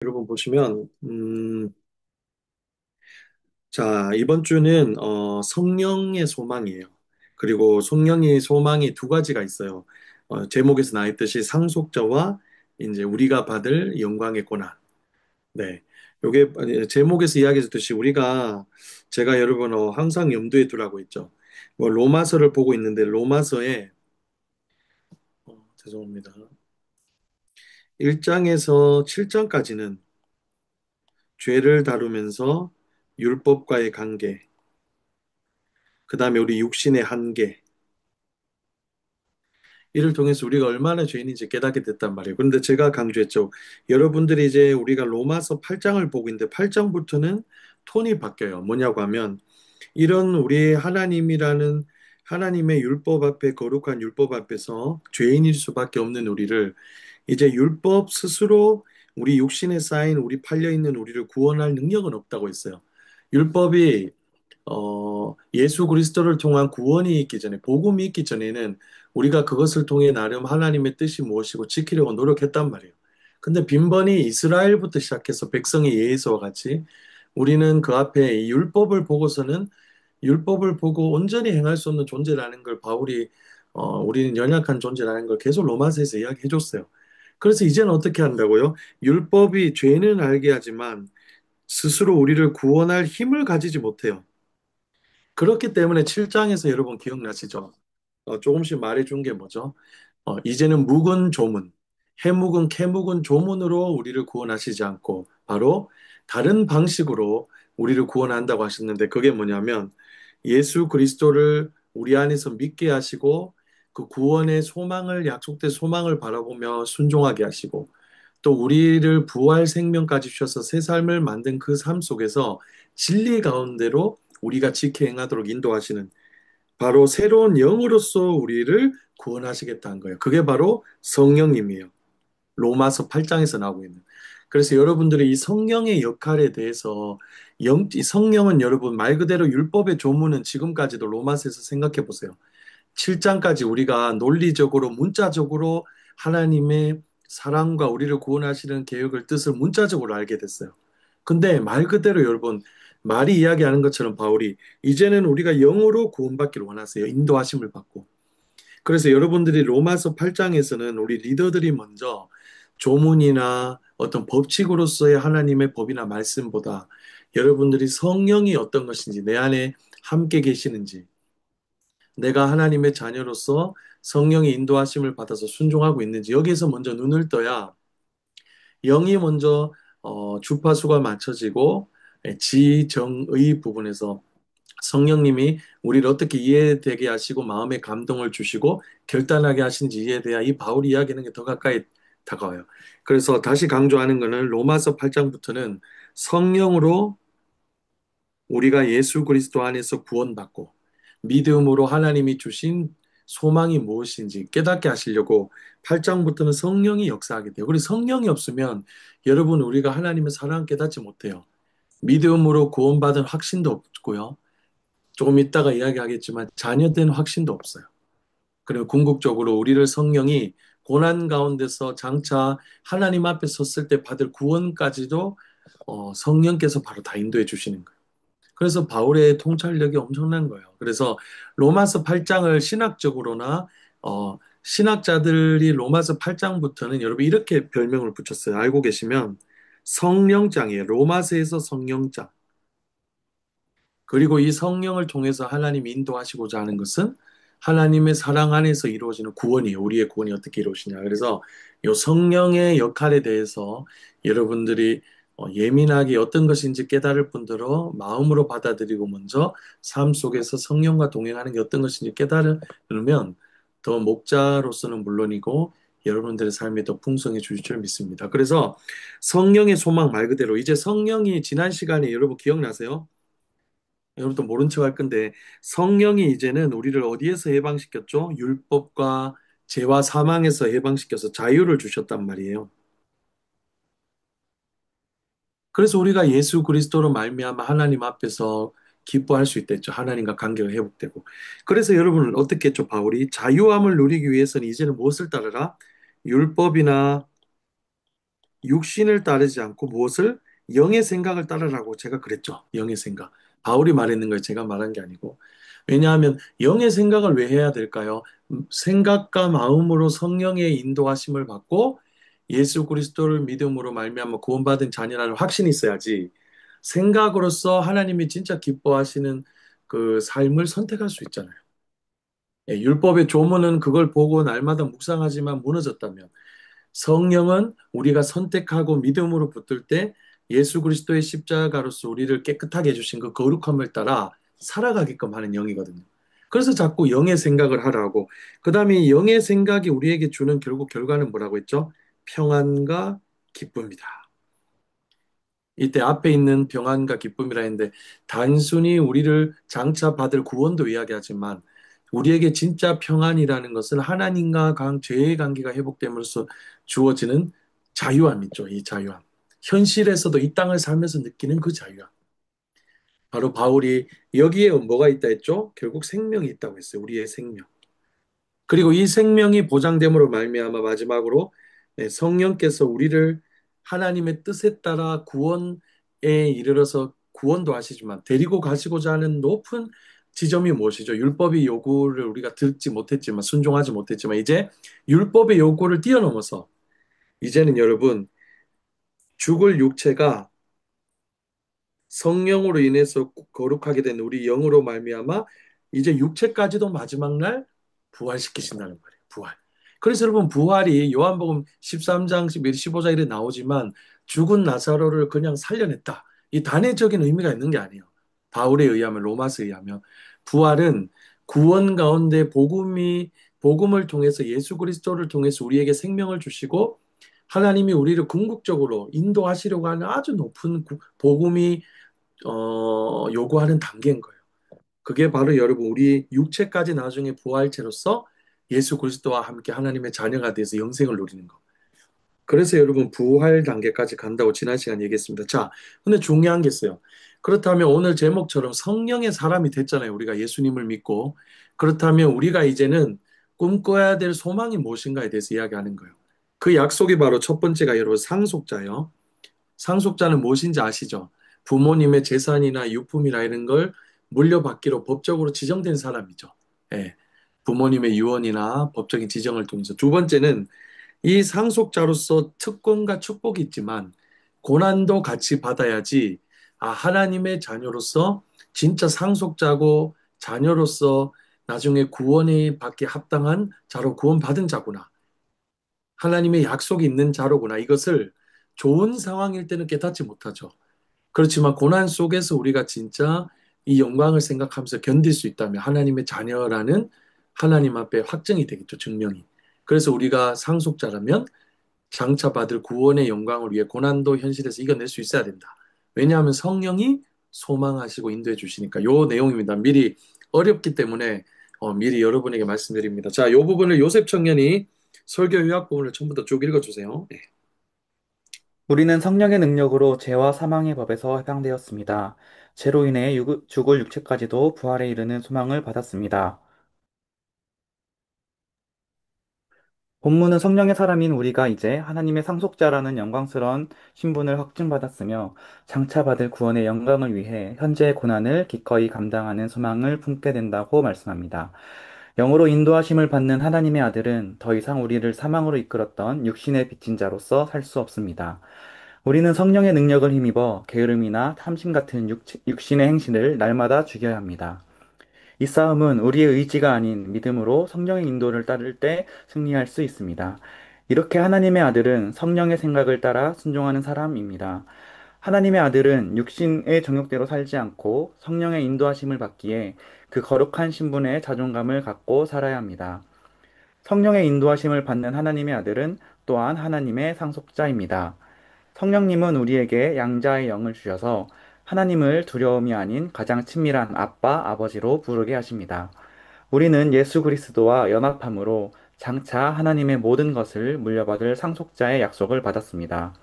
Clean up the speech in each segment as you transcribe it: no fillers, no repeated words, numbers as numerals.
여러분 보시면, 자, 이번 주는 성령의 소망이에요. 그리고 성령의 소망이 두 가지가 있어요. 제목에서 나와 있듯이 상속자와 이제 우리가 받을 영광의 고난. 네. 요게 제목에서 이야기했듯이 제가 여러분 항상 염두에 두라고 했죠. 뭐 로마서를 보고 있는데 로마서에 죄송합니다. 1장에서 7장까지는 죄를 다루면서 율법과의 관계, 그 다음에 우리 육신의 한계, 이를 통해서 우리가 얼마나 죄인인지 깨닫게 됐단 말이에요. 그런데 제가 강조했죠. 여러분들이 이제 우리가 로마서 8장을 보고 있는데 8장부터는 톤이 바뀌어요. 뭐냐고 하면 이런 우리의 하나님이라는 하나님의 율법 앞에 거룩한 율법 앞에서 죄인일 수밖에 없는 우리를 이제 율법 스스로 우리 육신에 쌓인 우리 팔려 있는 우리를 구원할 능력은 없다고 했어요. 율법이 예수 그리스도를 통한 구원이 있기 전에, 복음이 있기 전에는 우리가 그것을 통해 나름 하나님의 뜻이 무엇이고 지키려고 노력했단 말이에요. 근데 빈번히 이스라엘부터 시작해서 백성의 예에서와 같이 우리는 그 앞에 이 율법을 보고서는 율법을 보고 온전히 행할 수 없는 존재라는 걸 바울이 우리는 연약한 존재라는 걸 계속 로마서에서 이야기해 줬어요. 그래서 이제는 어떻게 한다고요? 율법이 죄는 알게 하지만 스스로 우리를 구원할 힘을 가지지 못해요. 그렇기 때문에 7장에서 여러분 기억나시죠? 조금씩 말해준 게 뭐죠? 이제는 묵은 조문, 해묵은 캐묵은 조문으로 우리를 구원하시지 않고 바로 다른 방식으로 우리를 구원한다고 하셨는데 그게 뭐냐면 예수 그리스도를 우리 안에서 믿게 하시고 그 구원의 소망을 약속된 소망을 바라보며 순종하게 하시고 또 우리를 부활 생명까지 주셔서 새 삶을 만든 그 삶 속에서 진리 가운데로 우리가 지켜 행하도록 인도하시는 바로 새로운 영으로서 우리를 구원하시겠다는 거예요. 그게 바로 성령님이에요. 로마서 8장에서 나오고 있는. 그래서 여러분들이 이 성령의 역할에 대해서 이 성령은 여러분 말 그대로 율법의 조문은 지금까지도 로마서에서 생각해 보세요. 7장까지 우리가 논리적으로 문자적으로 하나님의 사랑과 우리를 구원하시는 계획을 뜻을 문자적으로 알게 됐어요. 근데 말 그대로 여러분 말이 이야기하는 것처럼 바울이 이제는 우리가 영으로 구원받기를 원하세요. 인도하심을 받고. 그래서 여러분들이 로마서 8장에서는 우리 리더들이 먼저 조문이나 어떤 법칙으로서의 하나님의 법이나 말씀보다 여러분들이 성령이 어떤 것인지 내 안에 함께 계시는지 내가 하나님의 자녀로서 성령의 인도하심을 받아서 순종하고 있는지 여기에서 먼저 눈을 떠야 영이 먼저 주파수가 맞춰지고 지정의 부분에서 성령님이 우리를 어떻게 이해되게 하시고 마음의 감동을 주시고 결단하게 하신지 이에 대한 이 바울이 이야기하는 게 더 가까이 다가와요. 그래서 다시 강조하는 것은 로마서 8장부터는 성령으로 우리가 예수 그리스도 안에서 구원받고 믿음으로 하나님이 주신 소망이 무엇인지 깨닫게 하시려고 8장부터는 성령이 역사하게 돼요. 그리고 성령이 없으면 여러분 우리가 하나님의 사랑 깨닫지 못해요. 믿음으로 구원받은 확신도 없고요. 조금 이따가 이야기하겠지만 자녀된 확신도 없어요. 그리고 궁극적으로 우리를 성령이 고난 가운데서 장차 하나님 앞에 섰을 때 받을 구원까지도 성령께서 바로 다 인도해 주시는 거예요. 그래서 바울의 통찰력이 엄청난 거예요. 그래서 로마서 8장을 신학적으로나 신학자들이 로마서 8장부터는 여러분 이렇게 별명을 붙였어요. 알고 계시면 성령장이에요. 로마서에서 성령장. 그리고 이 성령을 통해서 하나님이 인도하시고자 하는 것은 하나님의 사랑 안에서 이루어지는 구원이에요. 우리의 구원이 어떻게 이루어지냐. 그래서 이 성령의 역할에 대해서 여러분들이 예민하게 어떤 것인지 깨달을 뿐더러 마음으로 받아들이고 먼저 삶 속에서 성령과 동행하는 게 어떤 것인지 깨달으면 더 목자로서는 물론이고 여러분들의 삶이 더 풍성해질 줄 믿습니다. 그래서 성령의 소망 말 그대로 이제 성령이 지난 시간에 여러분 기억나세요? 여러분도 모른 척 할 건데 성령이 이제는 우리를 어디에서 해방시켰죠? 율법과 죄와 사망에서 해방시켜서 자유를 주셨단 말이에요. 그래서 우리가 예수 그리스도로 말미암아 하나님 앞에서 기뻐할 수 있댔죠. 하나님과 관계가 회복되고. 그래서 여러분 어떻게 했죠? 바울이 자유함을 누리기 위해서는 이제는 무엇을 따르라? 율법이나 육신을 따르지 않고 무엇을? 영의 생각을 따르라고 제가 그랬죠. 영의 생각. 바울이 말했는 걸 제가 말한 게 아니고. 왜냐하면 영의 생각을 왜 해야 될까요? 생각과 마음으로 성령의 인도하심을 받고 예수 그리스도를 믿음으로 말미암아 구원받은 자녀라는 확신이 있어야지 생각으로서 하나님이 진짜 기뻐하시는 그 삶을 선택할 수 있잖아요. 예, 율법의 조문은 그걸 보고 날마다 묵상하지만 무너졌다면 성령은 우리가 선택하고 믿음으로 붙들 때 예수 그리스도의 십자가로서 우리를 깨끗하게 해주신 그 거룩함을 따라 살아가게끔 하는 영이거든요. 그래서 자꾸 영의 생각을 하라고. 그 다음에 영의 생각이 우리에게 주는 결국 결과는 뭐라고 했죠? 평안과 기쁨이다. 이때 앞에 있는 평안과 기쁨이라 했는데 단순히 우리를 장차 받을 구원도 이야기하지만 우리에게 진짜 평안이라는 것은 하나님과 죄의 관계가 회복됨으로써 주어지는 자유함 있죠. 이 자유함. 현실에서도 이 땅을 살면서 느끼는 그 자유함. 바로 바울이 여기에 뭐가 있다 했죠? 결국 생명이 있다고 했어요. 우리의 생명. 그리고 이 생명이 보장됨으로 말미암아 마지막으로 네, 성령께서 우리를 하나님의 뜻에 따라 구원에 이르러서 구원도 하시지만 데리고 가시고자 하는 높은 지점이 무엇이죠? 율법의 요구를 우리가 듣지 못했지만 순종하지 못했지만 이제 율법의 요구를 뛰어넘어서 이제는 여러분 죽을 육체가 성령으로 인해서 거룩하게 된 우리 영으로 말미암아 이제 육체까지도 마지막 날 부활시키신다는 말이에요. 부활. 그래서 여러분 부활이 요한복음 13장, 15장 이래 나오지만 죽은 나사로를 그냥 살려냈다. 이 단회적인 의미가 있는 게 아니에요. 바울에 의하면 로마서에 의하면 부활은 구원 가운데 복음을 통해서 예수 그리스도를 통해서 우리에게 생명을 주시고 하나님이 우리를 궁극적으로 인도하시려고 하는 아주 높은 복음이 요구하는 단계인 거예요. 그게 바로 여러분 우리 육체까지 나중에 부활체로서 예수 그리스도와 함께 하나님의 자녀가 돼서 영생을 누리는 거. 그래서 여러분 부활 단계까지 간다고 지난 시간 얘기했습니다. 자, 근데 중요한 게 있어요. 그렇다면 오늘 제목처럼 성령의 사람이 됐잖아요. 우리가 예수님을 믿고. 그렇다면 우리가 이제는 꿈꿔야 될 소망이 무엇인가에 대해서 이야기하는 거예요. 그 약속이 바로 첫 번째가 여러분 상속자예요. 상속자는 무엇인지 아시죠? 부모님의 재산이나 유품이나 이런 걸 물려받기로 법적으로 지정된 사람이죠. 예. 부모님의 유언이나 법적인 지정을 통해서. 두 번째는 이 상속자로서 특권과 축복이 있지만 고난도 같이 받아야지 하나님의 자녀로서 진짜 상속자고 자녀로서 나중에 구원에 받기 합당한 자로 구원받은 자구나. 하나님의 약속이 있는 자로구나. 이것을 좋은 상황일 때는 깨닫지 못하죠. 그렇지만 고난 속에서 우리가 진짜 이 영광을 생각하면서 견딜 수 있다면 하나님의 자녀라는 하나님 앞에 확정이 되겠죠, 증명이. 그래서 우리가 상속자라면 장차 받을 구원의 영광을 위해 고난도 현실에서 이겨낼 수 있어야 된다. 왜냐하면 성령이 소망하시고 인도해 주시니까 요 내용입니다. 미리 어렵기 때문에 미리 여러분에게 말씀드립니다. 자, 요 부분을 요셉 청년이 설교 요약 부분을 처음부터 쭉 읽어주세요. 네. 우리는 성령의 능력으로 죄와 사망의 법에서 해방되었습니다. 죄로 인해 죽을 육체까지도 부활에 이르는 소망을 받았습니다. 본문은 성령의 사람인 우리가 이제 하나님의 상속자라는 영광스러운 신분을 확증받았으며 장차 받을 구원의 영광을 위해 현재의 고난을 기꺼이 감당하는 소망을 품게 된다고 말씀합니다. 영으로 인도하심을 받는 하나님의 아들은 더 이상 우리를 사망으로 이끌었던 육신의 빚진 자로서 살 수 없습니다. 우리는 성령의 능력을 힘입어 게으름이나 탐심 같은 육신의 행실을 날마다 죽여야 합니다. 이 싸움은 우리의 의지가 아닌 믿음으로 성령의 인도를 따를 때 승리할 수 있습니다. 이렇게 하나님의 아들은 성령의 생각을 따라 순종하는 사람입니다. 하나님의 아들은 육신의 정욕대로 살지 않고 성령의 인도하심을 받기에 그 거룩한 신분에 자존감을 갖고 살아야 합니다. 성령의 인도하심을 받는 하나님의 아들은 또한 하나님의 상속자입니다. 성령님은 우리에게 양자의 영을 주셔서 하나님을 두려움이 아닌 가장 친밀한 아빠, 아버지로 부르게 하십니다. 우리는 예수 그리스도와 연합함으로 장차 하나님의 모든 것을 물려받을 상속자의 약속을 받았습니다.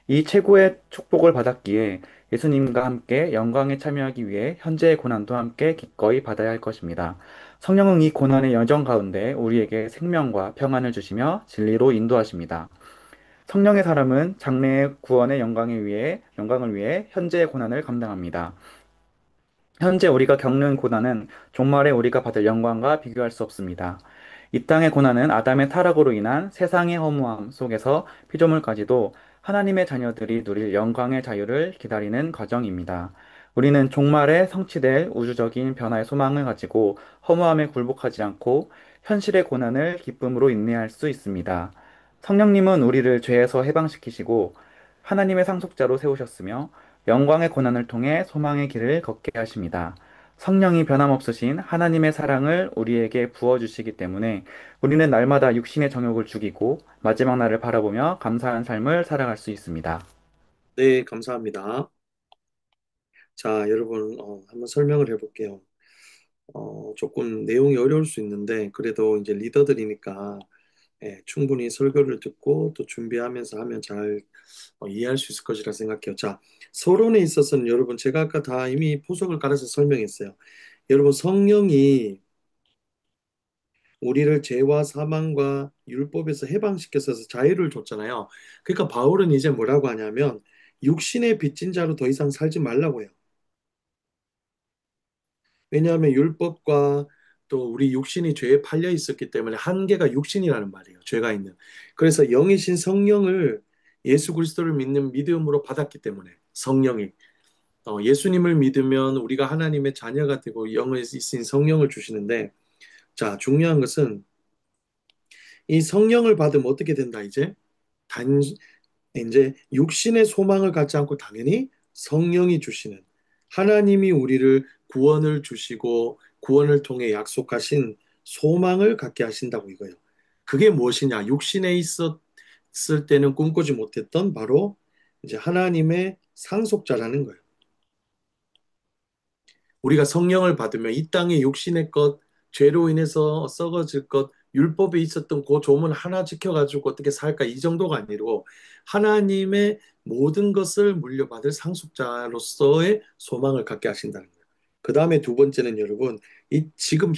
이 최고의 축복을 받았기에 예수님과 함께 영광에 참여하기 위해 현재의 고난도 함께 기꺼이 받아야 할 것입니다. 성령은 이 고난의 여정 가운데 우리에게 생명과 평안을 주시며 진리로 인도하십니다. 성령의 사람은 장래의 구원의 영광을 위해 현재의 고난을 감당합니다. 현재 우리가 겪는 고난은 종말에 우리가 받을 영광과 비교할 수 없습니다. 이 땅의 고난은 아담의 타락으로 인한 세상의 허무함 속에서 피조물까지도 하나님의 자녀들이 누릴 영광의 자유를 기다리는 과정입니다. 우리는 종말에 성취될 우주적인 변화의 소망을 가지고 허무함에 굴복하지 않고 현실의 고난을 기쁨으로 인내할 수 있습니다. 성령님은 우리를 죄에서 해방시키시고 하나님의 상속자로 세우셨으며 영광의 고난을 통해 소망의 길을 걷게 하십니다. 성령이 변함없으신 하나님의 사랑을 우리에게 부어주시기 때문에 우리는 날마다 육신의 정욕을 죽이고 마지막 날을 바라보며 감사한 삶을 살아갈 수 있습니다. 네, 감사합니다. 자, 여러분, 한번 설명을 해볼게요. 조금 내용이 어려울 수 있는데, 그래도 이제 리더들이니까 충분히 설교를 듣고 또 준비하면서 하면 잘 이해할 수 있을 것이라 생각해요. 자, 서론에 있어서는 여러분, 제가 아까 다 이미 포석을 깔아서 설명했어요. 여러분, 성령이 우리를 죄와 사망과 율법에서 해방시켜서 자유를 줬잖아요. 그러니까 바울은 이제 뭐라고 하냐면, 육신의 빚진 자로 더 이상 살지 말라고 해요. 왜냐하면 율법과 또 우리 육신이 죄에 팔려 있었기 때문에 한계가 육신이라는 말이에요. 죄가 있는. 그래서 영이신 성령을 예수 그리스도를 믿는 믿음으로 받았기 때문에 성령이 예수님을 믿으면 우리가 하나님의 자녀가 되고 영의 있으신 성령을 주시는데 자, 중요한 것은 이 성령을 받으면 어떻게 된다 이제? 단 이제 육신의 소망을 갖지 않고 당연히 성령이 주시는 하나님이 우리를 구원을 주시고 구원을 통해 약속하신 소망을 갖게 하신다고 이거예요. 그게 무엇이냐? 육신에 있었을 때는 꿈꾸지 못했던 바로 이제 하나님의 상속자라는 거예요. 우리가 성령을 받으면 이 땅의 육신의 것, 죄로 인해서 썩어질 것, 율법에 있었던 그 조문 하나 지켜가지고 어떻게 살까 이 정도가 아니고 하나님의 모든 것을 물려받을 상속자로서의 소망을 갖게 하신다는 거예요. 그 다음에 두 번째는 여러분, 이 지금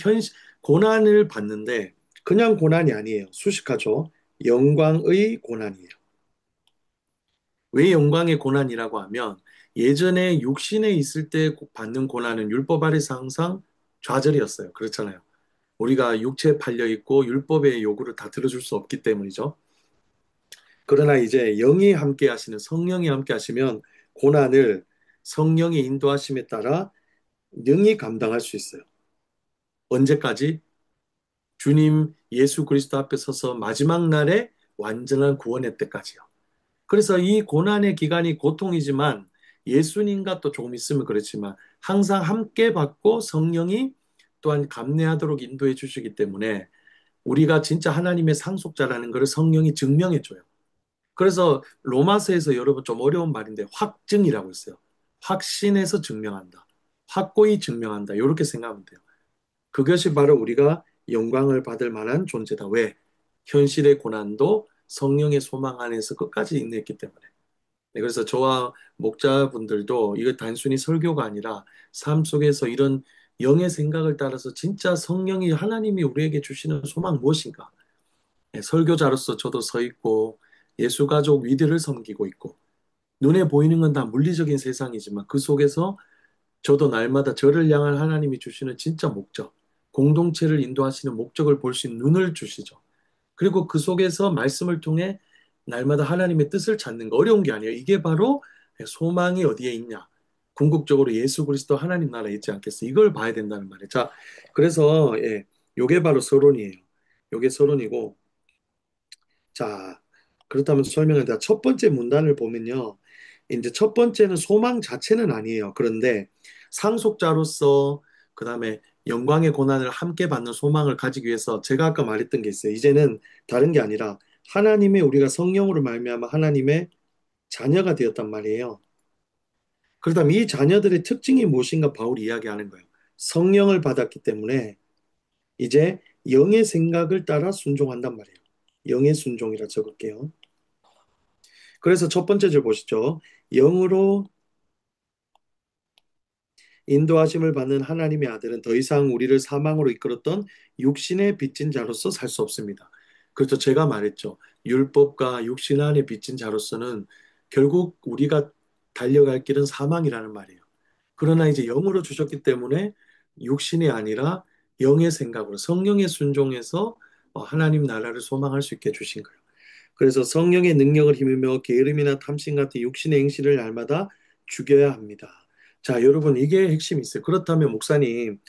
고난을 받는데 그냥 고난이 아니에요. 수식하죠. 영광의 고난이에요. 왜 영광의 고난이라고 하면 예전에 육신에 있을 때 받는 고난은 율법 아래서 항상 좌절이었어요. 그렇잖아요. 우리가 육체에 팔려 있고 율법의 요구를 다 들어줄 수 없기 때문이죠. 그러나 이제 영이 함께 하시는 성령이 함께 하시면 고난을 성령의 인도하심에 따라 능히 감당할 수 있어요. 언제까지? 주님 예수 그리스도 앞에 서서 마지막 날에 완전한 구원의 때까지요. 그래서 이 고난의 기간이 고통이지만 예수님과 또 조금 있으면 그렇지만 항상 함께 받고 성령이 또한 감내하도록 인도해 주시기 때문에 우리가 진짜 하나님의 상속자라는 것을 성령이 증명해 줘요. 그래서 로마서에서 여러분 좀 어려운 말인데 확증이라고 있어요. 확신해서 증명한다. 확고히 증명한다. 이렇게 생각하면 돼요. 그것이 바로 우리가 영광을 받을 만한 존재다. 왜? 현실의 고난도 성령의 소망 안에서 끝까지 인내했기 때문에. 네, 그래서 저와 목자분들도 이거 단순히 설교가 아니라 삶 속에서 이런 영의 생각을 따라서 진짜 성령이 하나님이 우리에게 주시는 소망 무엇인가? 네, 설교자로서 저도 서 있고 예수 가족 위대를 섬기고 있고 눈에 보이는 건 다 물리적인 세상이지만 그 속에서 저도 날마다 저를 향한 하나님이 주시는 진짜 목적, 공동체를 인도하시는 목적을 볼 수 있는 눈을 주시죠. 그리고 그 속에서 말씀을 통해 날마다 하나님의 뜻을 찾는 거 어려운 게 아니에요. 이게 바로 소망이 어디에 있냐. 궁극적으로 예수 그리스도 하나님 나라에 있지 않겠어. 이걸 봐야 된다는 말이에요. 자, 그래서 요게 바로 서론이에요. 요게 서론이고 자, 그렇다면 설명을 첫 번째 문단을 보면요. 이제 첫 번째는 소망 자체는 아니에요. 그런데 상속자로서 그다음에 영광의 고난을 함께 받는 소망을 가지기 위해서 제가 아까 말했던 게 있어요. 이제는 다른 게 아니라 하나님의 우리가 성령으로 말미암아 하나님의 자녀가 되었단 말이에요. 그렇다면 이 자녀들의 특징이 무엇인가 바울이 이야기하는 거예요. 성령을 받았기 때문에 이제 영의 생각을 따라 순종한단 말이에요. 영의 순종이라 적을게요. 그래서 첫 번째 줄 보시죠. 영으로 인도하심을 받는 하나님의 아들은 더 이상 우리를 사망으로 이끌었던 육신의 빚진 자로서 살 수 없습니다. 그렇죠. 제가 말했죠. 율법과 육신 안에 빚진 자로서는 결국 우리가 달려갈 길은 사망이라는 말이에요. 그러나 이제 영으로 주셨기 때문에 육신이 아니라 영의 생각으로 성령의 순종해서 하나님 나라를 소망할 수 있게 해주신 거예요. 그래서 성령의 능력을 힘입어 게으름이나 탐심 같은 육신의 행실을 날마다 죽여야 합니다. 자, 여러분, 이게 핵심이 있어요. 그렇다면 목사님,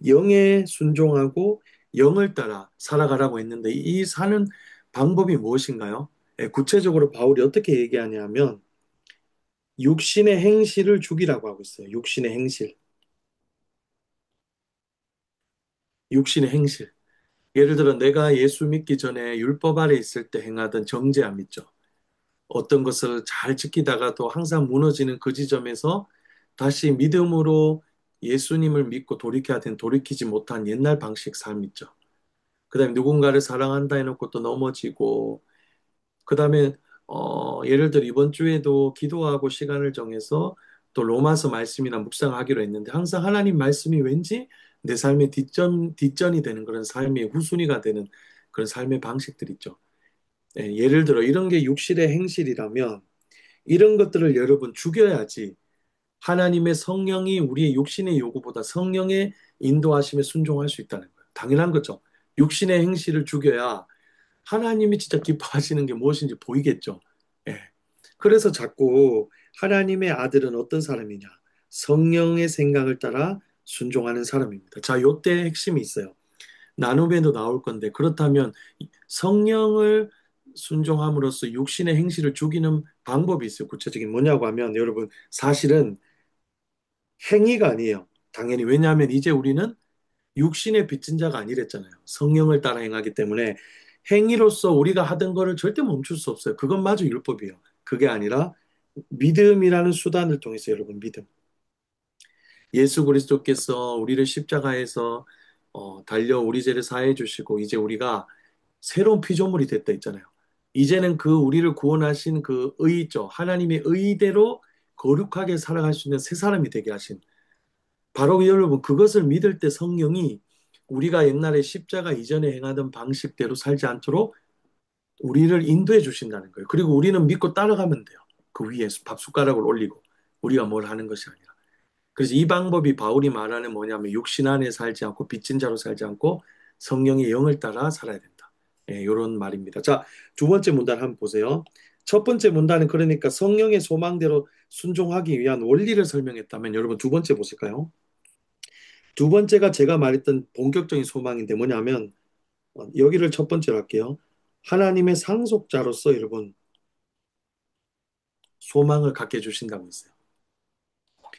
영에 순종하고 영을 따라 살아가라고 했는데 이 사는 방법이 무엇인가요? 구체적으로 바울이 어떻게 얘기하냐면 육신의 행실을 죽이라고 하고 있어요. 육신의 행실. 육신의 행실. 예를 들어 내가 예수 믿기 전에 율법 아래 있을 때 행하던 정죄함 있죠. 어떤 것을 잘 지키다가도 항상 무너지는 그 지점에서 다시 믿음으로 예수님을 믿고 돌이켜야 된 돌이키지 못한 옛날 방식 삶 있죠. 그다음에 누군가를 사랑한다 해놓고 또 넘어지고 그다음에 예를 들어 이번 주에도 기도하고 시간을 정해서 또 로마서 말씀이나 묵상하기로 했는데 항상 하나님 말씀이 왠지 내 삶의 뒷전이 되는 그런 삶의 후순위가 되는 그런 삶의 방식들 있죠. 예를 들어 이런 게 육실의 행실이라면 이런 것들을 여러분 죽여야지 하나님의 성령이 우리의 육신의 요구보다 성령의 인도하심에 순종할 수 있다는 거예요. 당연한 거죠. 육신의 행실을 죽여야 하나님이 진짜 기뻐하시는 게 무엇인지 보이겠죠. 예. 그래서 자꾸 하나님의 아들은 어떤 사람이냐? 성령의 생각을 따라 순종하는 사람입니다. 자, 요때 핵심이 있어요. 나눔에도 나올 건데 그렇다면 성령을 순종함으로써 육신의 행실을 죽이는 방법이 있어요. 구체적인 뭐냐고 하면 여러분 사실은 행위가 아니에요. 당연히 왜냐하면 이제 우리는 육신의 빚진 자가 아니랬잖아요. 성령을 따라 행하기 때문에 행위로서 우리가 하던 거를 절대 멈출 수 없어요. 그것마저 율법이에요. 그게 아니라 믿음이라는 수단을 통해서 여러분 믿음. 예수 그리스도께서 우리를 십자가에서 달려 우리 죄를 사해 주시고 이제 우리가 새로운 피조물이 됐다 있잖아요. 이제는 그 우리를 구원하신 그 의죠. 하나님의 의대로 거룩하게 살아갈 수 있는 새 사람이 되게 하신 바로 여러분 그것을 믿을 때 성령이 우리가 옛날에 십자가 이전에 행하던 방식대로 살지 않도록 우리를 인도해 주신다는 거예요. 그리고 우리는 믿고 따라가면 돼요. 그 위에 밥 숟가락을 올리고 우리가 뭘 하는 것이 아니라. 그래서 이 방법이 바울이 말하는 뭐냐면 육신 안에 살지 않고 빚진 자로 살지 않고 성령의 영을 따라 살아야 된다. 예, 이런 말입니다. 자, 두 번째 문단 한번 보세요. 첫 번째 문단은 그러니까 성령의 소망대로 순종하기 위한 원리를 설명했다면 여러분 두 번째 보실까요? 두 번째가 제가 말했던 본격적인 소망인데 뭐냐면 여기를 첫 번째로 할게요. 하나님의 상속자로서 여러분 소망을 갖게 해주신다고 했어요.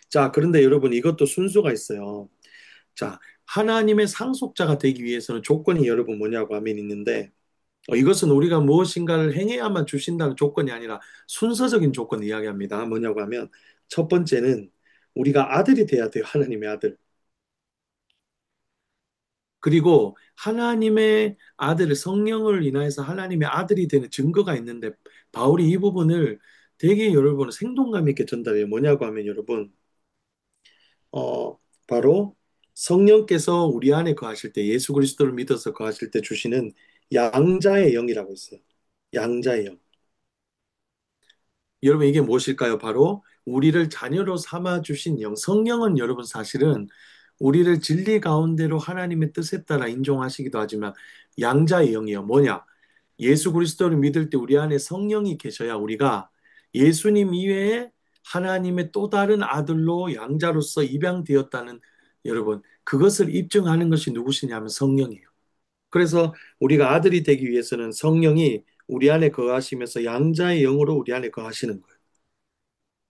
자, 그런데 여러분 이것도 순서가 있어요. 자, 하나님의 상속자가 되기 위해서는 조건이 여러분 뭐냐고 하면 있는데 이것은 우리가 무엇인가를 행해야만 주신다는 조건이 아니라 순서적인 조건을 이야기합니다. 뭐냐고 하면 첫 번째는 우리가 아들이 돼야 돼요. 하나님의 아들. 그리고 하나님의 아들을 성령을 인하여서 하나님의 아들이 되는 증거가 있는데 바울이 이 부분을 되게 여러분 생동감 있게 전달해요. 뭐냐고 하면 여러분 바로 성령께서 우리 안에 거하실 때 예수 그리스도를 믿어서 거하실 때 주시는 양자의 영이라고 있어요. 양자의 영. 여러분 이게 무엇일까요? 바로 우리를 자녀로 삼아 주신 영. 성령은 여러분 사실은 우리를 진리 가운데로 하나님의 뜻에 따라 인종하시기도 하지만 양자의 영이요. 뭐냐? 예수 그리스도를 믿을 때 우리 안에 성령이 계셔야 우리가 예수님 이외에 하나님의 또 다른 아들로 양자로서 입양되었다는 여러분 그것을 입증하는 것이 누구시냐면 성령이에요. 그래서 우리가 아들이 되기 위해서는 성령이 우리 안에 거하시면서 양자의 영으로 우리 안에 거하시는 거예요.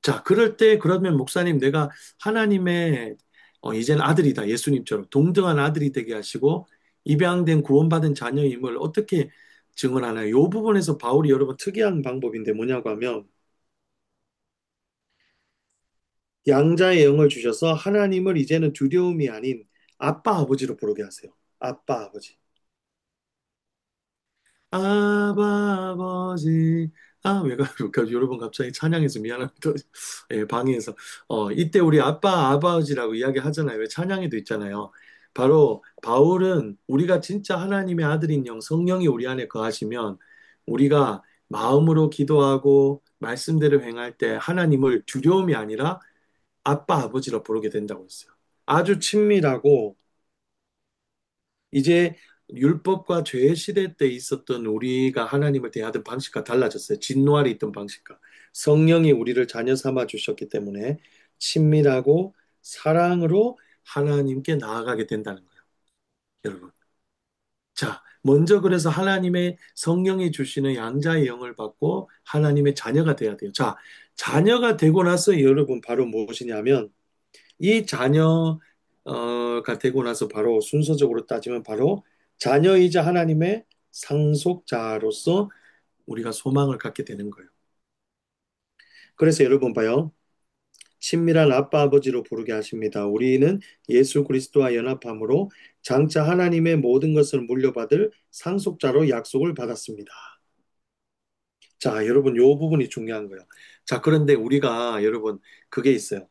자, 그럴 때 그러면 목사님 내가 하나님의 이제는 아들이다. 예수님처럼 동등한 아들이 되게 하시고 입양된 구원받은 자녀임을 어떻게 증언하나요? 이 부분에서 바울이 여러분 특이한 방법인데 뭐냐고 하면 양자의 영을 주셔서 하나님을 이제는 두려움이 아닌 아빠 아버지로 부르게 하세요. 아빠 아버지. 아바 아버지 왜가 그럴까 여러분 갑자기 찬양해서 미안합니다. 예, 방에서 이때 우리 아빠 아버지라고 이야기하잖아요. 왜 찬양에도 있잖아요. 바로 바울은 우리가 진짜 하나님의 아들인 영 성령이 우리 안에 거하시면 우리가 마음으로 기도하고 말씀대로 행할 때 하나님을 두려움이 아니라 아빠, 아버지로 부르게 된다고 했어요. 아주 친밀하고 이제 율법과 죄의 시대 때 있었던 우리가 하나님을 대하던 방식과 달라졌어요. 진노아래 있던 방식과. 성령이 우리를 자녀 삼아 주셨기 때문에 친밀하고 사랑으로 하나님께 나아가게 된다는 거예요. 여러분. 자, 먼저 그래서 하나님의 성령이 주시는 양자의 영을 받고 하나님의 자녀가 돼야 돼요. 자, 자녀가 되고 나서 여러분 바로 무엇이냐면 이 자녀가 되고 나서 바로 순서적으로 따지면 바로 자녀이자 하나님의 상속자로서 우리가 소망을 갖게 되는 거예요. 그래서 여러분 봐요. 친밀한 아빠 아버지로 부르게 하십니다. 우리는 예수 그리스도와 연합함으로 장차 하나님의 모든 것을 물려받을 상속자로 약속을 받았습니다. 자, 여러분 요 부분이 중요한 거예요. 자, 그런데 우리가 여러분 그게 있어요.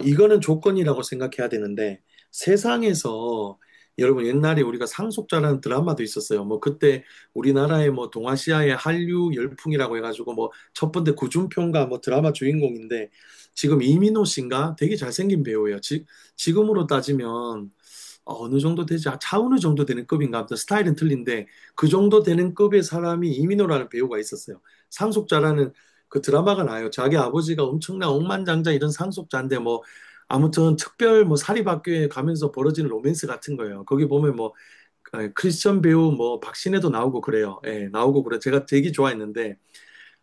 이거는 조건이라고 생각해야 되는데, 세상에서, 여러분, 옛날에 우리가 상속자라는 드라마도 있었어요. 뭐, 그때 우리나라의 뭐, 동아시아의 한류 열풍이라고 해가지고, 뭐, 첫 번째 구준표인가 뭐, 드라마 주인공인데, 지금 이민호 씨인가 되게 잘생긴 배우예요. 지금으로 따지면, 어느 정도 되지? 차은우 정도 되는 급인가? 아무튼 스타일은 틀린데, 그 정도 되는 급의 사람이 이민호라는 배우가 있었어요. 상속자라는 그 드라마가 나요. 자기 아버지가 엄청난 억만장자 이런 상속자인데 뭐 아무튼 특별 뭐 사립학교에 가면서 벌어지는 로맨스 같은 거예요. 거기 보면 뭐 크리스천 배우 뭐 박신혜도 나오고 그래요. 예, 나오고 그래. 제가 되게 좋아했는데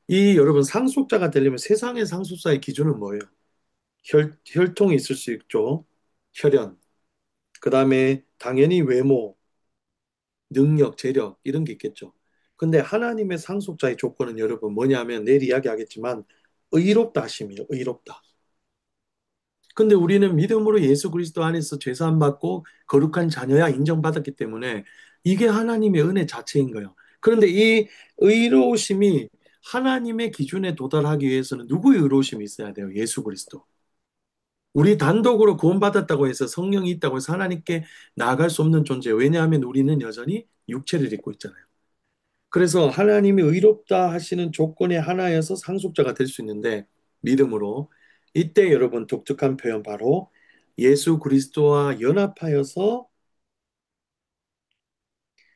이 여러분 상속자가 되려면 세상의 상속자의 기준은 뭐예요? 혈통이 있을 수 있죠. 혈연. 그다음에 당연히 외모, 능력, 재력 이런 게 있겠죠. 근데 하나님의 상속자의 조건은 여러분 뭐냐면 내일 이야기하겠지만 의롭다 하심이에요. 의롭다. 근데 우리는 믿음으로 예수 그리스도 안에서 죄사함 받고 거룩한 자녀야 인정받았기 때문에 이게 하나님의 은혜 자체인 거예요. 그런데 이 의로우심이 하나님의 기준에 도달하기 위해서는 누구의 의로우심이 있어야 돼요? 예수 그리스도. 우리 단독으로 구원받았다고 해서 성령이 있다고 해서 하나님께 나아갈 수 없는 존재예요. 왜냐하면 우리는 여전히 육체를 입고 있잖아요. 그래서 하나님이 의롭다 하시는 조건의 하나여서 상속자가 될 수 있는데 믿음으로 이때 여러분 독특한 표현 바로 예수 그리스도와 연합하여서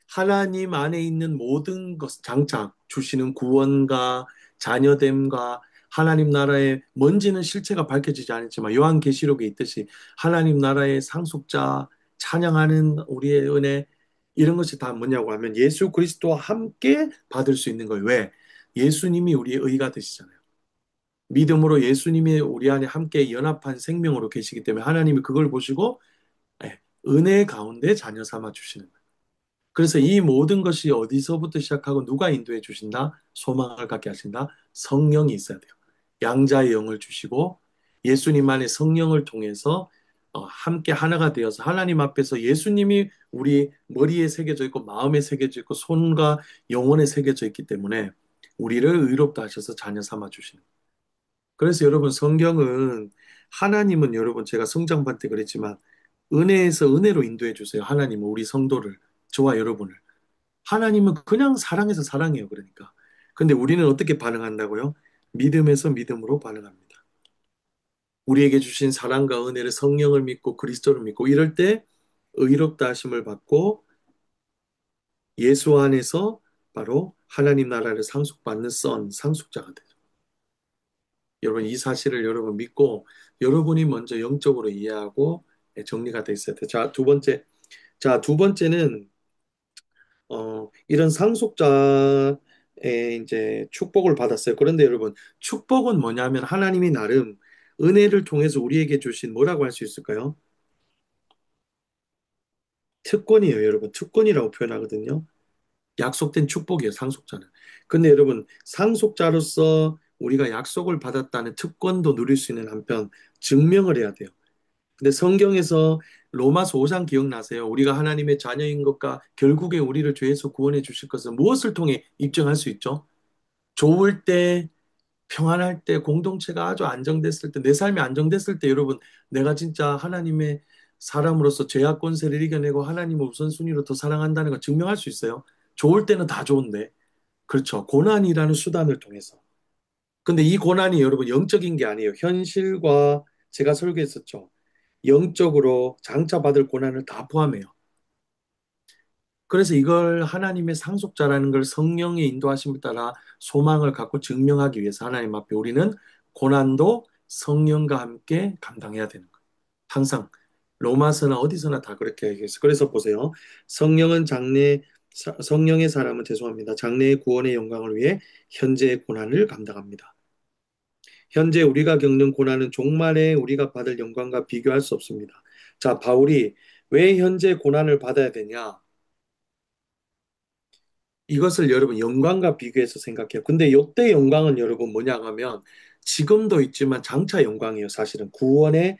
하나님 안에 있는 모든 것 장차 주시는 구원과 자녀됨과 하나님 나라의 뭔지는 실체가 밝혀지지 않았지만 요한계시록에 있듯이 하나님 나라의 상속자 찬양하는 우리의 은혜 이런 것이 다 뭐냐고 하면 예수 그리스도와 함께 받을 수 있는 거예요. 왜? 예수님이 우리의 의가 되시잖아요. 믿음으로 예수님이 우리 안에 함께 연합한 생명으로 계시기 때문에 하나님이 그걸 보시고 은혜 가운데 자녀 삼아 주시는 거예요. 그래서 이 모든 것이 어디서부터 시작하고 누가 인도해 주신다? 소망을 갖게 하신다? 성령이 있어야 돼요. 양자의 영을 주시고 예수님 안에 성령을 통해서 함께 하나가 되어서 하나님 앞에서 예수님이 우리 머리에 새겨져 있고 마음에 새겨져 있고 손과 영혼에 새겨져 있기 때문에 우리를 의롭다 하셔서 자녀 삼아 주시는 거예요. 그래서 여러분 성경은 하나님은 여러분 제가 성장반 때 그랬지만 은혜에서 은혜로 인도해 주세요. 하나님은 우리 성도를 저와 여러분을 하나님은 그냥 사랑해서 사랑해요. 그러니까. 근데 우리는 어떻게 반응한다고요? 믿음에서 믿음으로 반응합니다. 우리에게 주신 사랑과 은혜를 성령을 믿고 그리스도를 믿고 이럴 때 의롭다 하심을 받고 예수 안에서 바로 하나님 나라를 상속받는 상속자가 되죠. 여러분 이 사실을 여러분 믿고 여러분이 먼저 영적으로 이해하고 정리가 돼 있어야 돼요. 자, 두 번째. 자, 두 번째는 이런 상속자의 이제 축복을 받았어요. 그런데 여러분, 축복은 뭐냐면 하나님이 나름 은혜를 통해서 우리에게 주신 뭐라고 할 수 있을까요? 특권이에요, 여러분. 특권이라고 표현하거든요. 약속된 축복이에요, 상속자는. 근데 여러분, 상속자로서 우리가 약속을 받았다는 특권도 누릴 수 있는 한편 증명을 해야 돼요. 근데 성경에서 로마서 5장 기억나세요? 우리가 하나님의 자녀인 것과 결국에 우리를 죄에서 구원해 주실 것을 무엇을 통해 입증할 수 있죠? 좋을 때, 평안할 때, 공동체가 아주 안정됐을 때, 내 삶이 안정됐을 때, 여러분, 내가 진짜 하나님의 사람으로서 죄악 권세를 이겨내고 하나님을 우선순위로 더 사랑한다는 걸 증명할 수 있어요. 좋을 때는 다 좋은데. 그렇죠. 고난이라는 수단을 통해서. 근데 이 고난이 여러분 영적인 게 아니에요. 현실과 제가 설교했었죠. 영적으로 장차받을 고난을 다 포함해요. 그래서 이걸 하나님의 상속자라는 걸 성령의 인도하심을 따라 소망을 갖고 증명하기 위해서 하나님 앞에 우리는 고난도 성령과 함께 감당해야 되는 거예요. 항상 로마서나 어디서나 다 그렇게 얘기했어요. 그래서 보세요. 성령의 사람은 죄송합니다. 장래의 구원의 영광을 위해 현재의 고난을 감당합니다. 현재 우리가 겪는 고난은 종말에 우리가 받을 영광과 비교할 수 없습니다. 자, 바울이 왜 현재 고난을 받아야 되냐? 이것을 여러분 영광과 비교해서 생각해요. 근데 이때 영광은 여러분 뭐냐 하면 지금도 있지만 장차 영광이에요. 사실은 구원의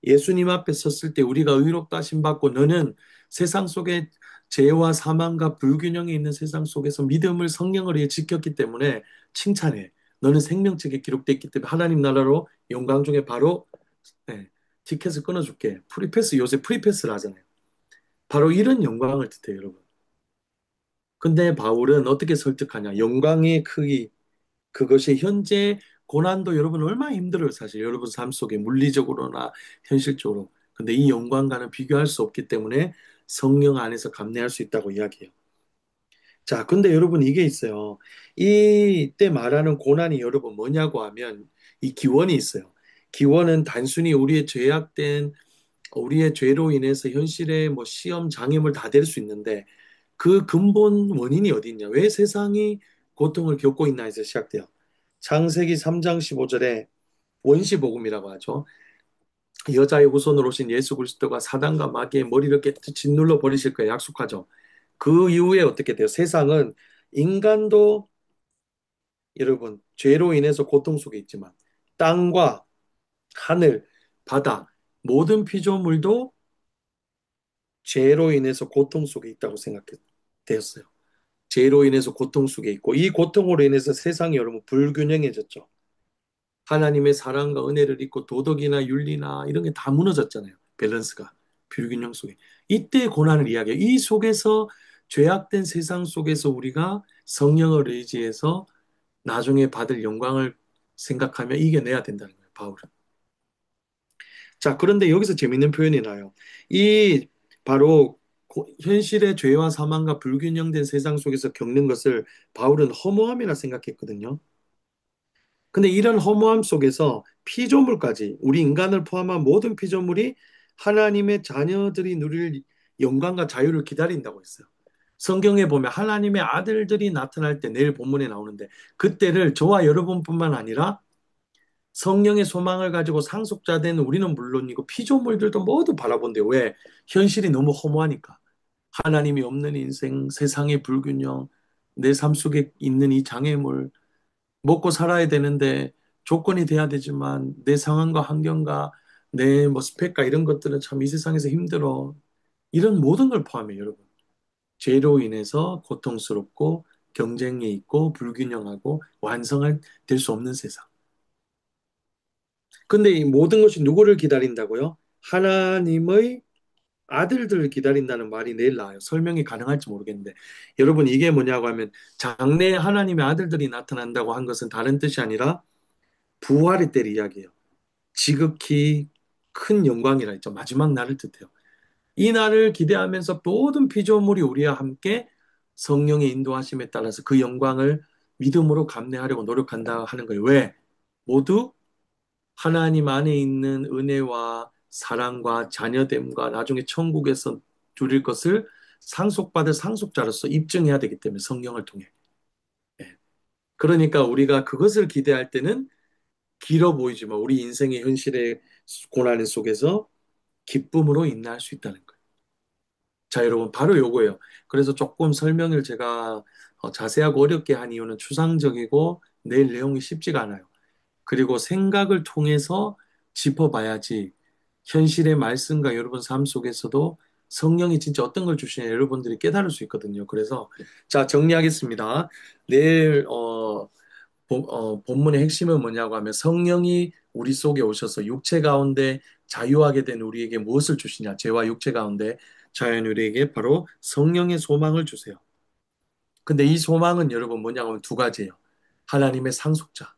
예수님 앞에 섰을 때 우리가 의롭다 하심 받고 너는 세상 속에 죄와 사망과 불균형이 있는 세상 속에서 믿음을 성령을 위해 지켰기 때문에 칭찬해. 너는 생명책에 기록되어 있기 때문에 하나님 나라로 영광 중에 바로 네, 티켓을 끊어줄게. 프리패스 요새 프리패스를 하잖아요. 바로 이런 영광을 뜻해요, 여러분. 근데 바울은 어떻게 설득하냐? 영광의 크기, 그것이 현재 고난도 여러분 얼마나 힘들어요, 사실. 여러분 삶 속에 물리적으로나 현실적으로. 근데 이 영광과는 비교할 수 없기 때문에 성령 안에서 감내할 수 있다고 이야기해요. 자, 근데 여러분 이게 있어요. 이때 말하는 고난이 여러분 뭐냐고 하면 이 기원이 있어요. 기원은 단순히 우리의 죄로 인해서 현실의 뭐 시험, 장애물 다 될 수 있는데 그 근본 원인이 어디 있냐? 왜 세상이 고통을 겪고 있나 해서 시작돼요. 창세기 3장 15절에 원시복음이라고 하죠. 여자의 후손으로 오신 예수 그리스도가 사단과 마귀의 머리를 깨끗이 짓눌러 버리실 거예요. 약속하죠. 그 이후에 어떻게 돼요? 세상은 인간도 여러분 죄로 인해서 고통 속에 있지만 땅과 하늘, 바다 모든 피조물도 죄로 인해서 고통 속에 있다고 생각되었어요. 죄로 인해서 고통 속에 있고 이 고통으로 인해서 세상이 여러분 불균형해졌죠. 하나님의 사랑과 은혜를 잊고 도덕이나 윤리나 이런 게 다 무너졌잖아요. 밸런스가 불균형 속에. 이때 고난을 이야기해요. 이 속에서 죄악된 세상 속에서 우리가 성령을 의지해서 나중에 받을 영광을 생각하며 이겨내야 된다는 거예요. 바울은. 자, 그런데 여기서 재밌는 표현이 나요. 이 바로 현실의 죄와 사망과 불균형된 세상 속에서 겪는 것을 바울은 허무함이라 생각했거든요. 근데 이런 허무함 속에서 피조물까지 우리 인간을 포함한 모든 피조물이 하나님의 자녀들이 누릴 영광과 자유를 기다린다고 했어요. 성경에 보면 하나님의 아들들이 나타날 때 내일 본문에 나오는데 그때를 저와 여러분뿐만 아니라 성령의 소망을 가지고 상속자 된 우리는 물론이고 피조물들도 모두 바라본대요. 왜? 현실이 너무 허무하니까. 하나님이 없는 인생, 세상의 불균형, 내 삶 속에 있는 이 장애물, 먹고 살아야 되는데 조건이 돼야 되지만 내 상황과 환경과 내 뭐 스펙과 이런 것들은 참 이 세상에서 힘들어. 이런 모든 걸 포함해요, 여러분. 죄로 인해서 고통스럽고 경쟁이 있고 불균형하고 완성할 될 수 없는 세상. 근데 이 모든 것이 누구를 기다린다고요? 하나님의 아들들을 기다린다는 말이 내일 나와요. 설명이 가능할지 모르겠는데. 여러분, 이게 뭐냐고 하면, 장래에 하나님의 아들들이 나타난다고 한 것은 다른 뜻이 아니라 부활의 때를 이야기해요. 지극히 큰 영광이라 했죠. 마지막 날을 뜻해요. 이 날을 기대하면서 모든 피조물이 우리와 함께 성령의 인도하심에 따라서 그 영광을 믿음으로 감내하려고 노력한다 하는 거예요. 왜? 모두 하나님 안에 있는 은혜와 사랑과 자녀됨과 나중에 천국에서 누릴 것을 상속받을 상속자로서 입증해야 되기 때문에 성령을 통해. 예. 그러니까 우리가 그것을 기대할 때는 길어 보이지만 우리 인생의 현실의 고난 속에서 기쁨으로 인내할 수 있다는 거예요. 자, 여러분, 바로 요거예요. 그래서 조금 설명을 제가 자세하고 어렵게 한 이유는 추상적이고 내일 내용이 쉽지가 않아요. 그리고 생각을 통해서 짚어봐야지 현실의 말씀과 여러분 삶 속에서도 성령이 진짜 어떤 걸 주시냐 여러분들이 깨달을 수 있거든요. 그래서 자, 정리하겠습니다. 내일 본문의 핵심은 뭐냐고 하면 성령이 우리 속에 오셔서 육체 가운데 자유하게 된 우리에게 무엇을 주시냐? 죄와 육체 가운데 자유한 우리에게 바로 성령의 소망을 주세요. 근데 이 소망은 여러분 뭐냐고 하면 두 가지예요. 하나님의 상속자.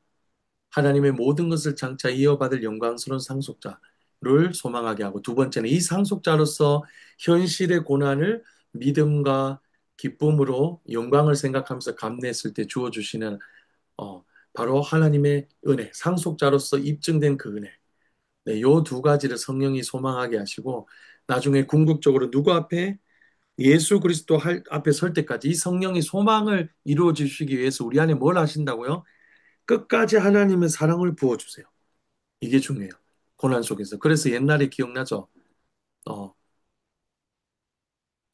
하나님의 모든 것을 장차 이어받을 영광스러운 상속자를 소망하게 하고 두 번째는 이 상속자로서 현실의 고난을 믿음과 기쁨으로 영광을 생각하면서 감내했을 때 주어주시는 바로 하나님의 은혜, 상속자로서 입증된 그 은혜. 네, 요 두 가지를 성령이 소망하게 하시고 나중에 궁극적으로 누구 앞에 예수 그리스도 앞에 설 때까지 이 성령이 소망을 이루어 주시기 위해서 우리 안에 뭘 하신다고요? 끝까지 하나님의 사랑을 부어주세요. 이게 중요해요. 고난 속에서. 그래서 옛날에 기억나죠? 어,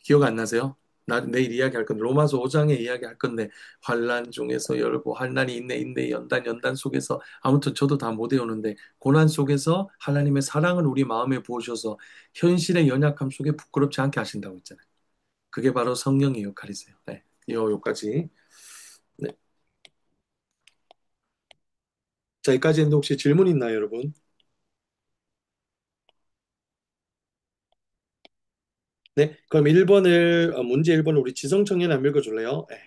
기억 안 나세요? 내일 이야기할 건데, 로마서 5장에 이야기할 건데, 환란 중에서 열고, 환란이 있네, 있네, 연단, 연단 속에서, 아무튼 저도 다 못 외우는데, 고난 속에서 하나님의 사랑을 우리 마음에 부으셔서, 현실의 연약함 속에 부끄럽지 않게 하신다고 했잖아요. 그게 바로 성령의 역할이세요. 네. 요까지. 네. 자, 여기까지 했는데 혹시 질문 있나요, 여러분? 네. 그럼 1번을, 문제 1번을 우리 지성청년 한번 읽어줄래요? 네.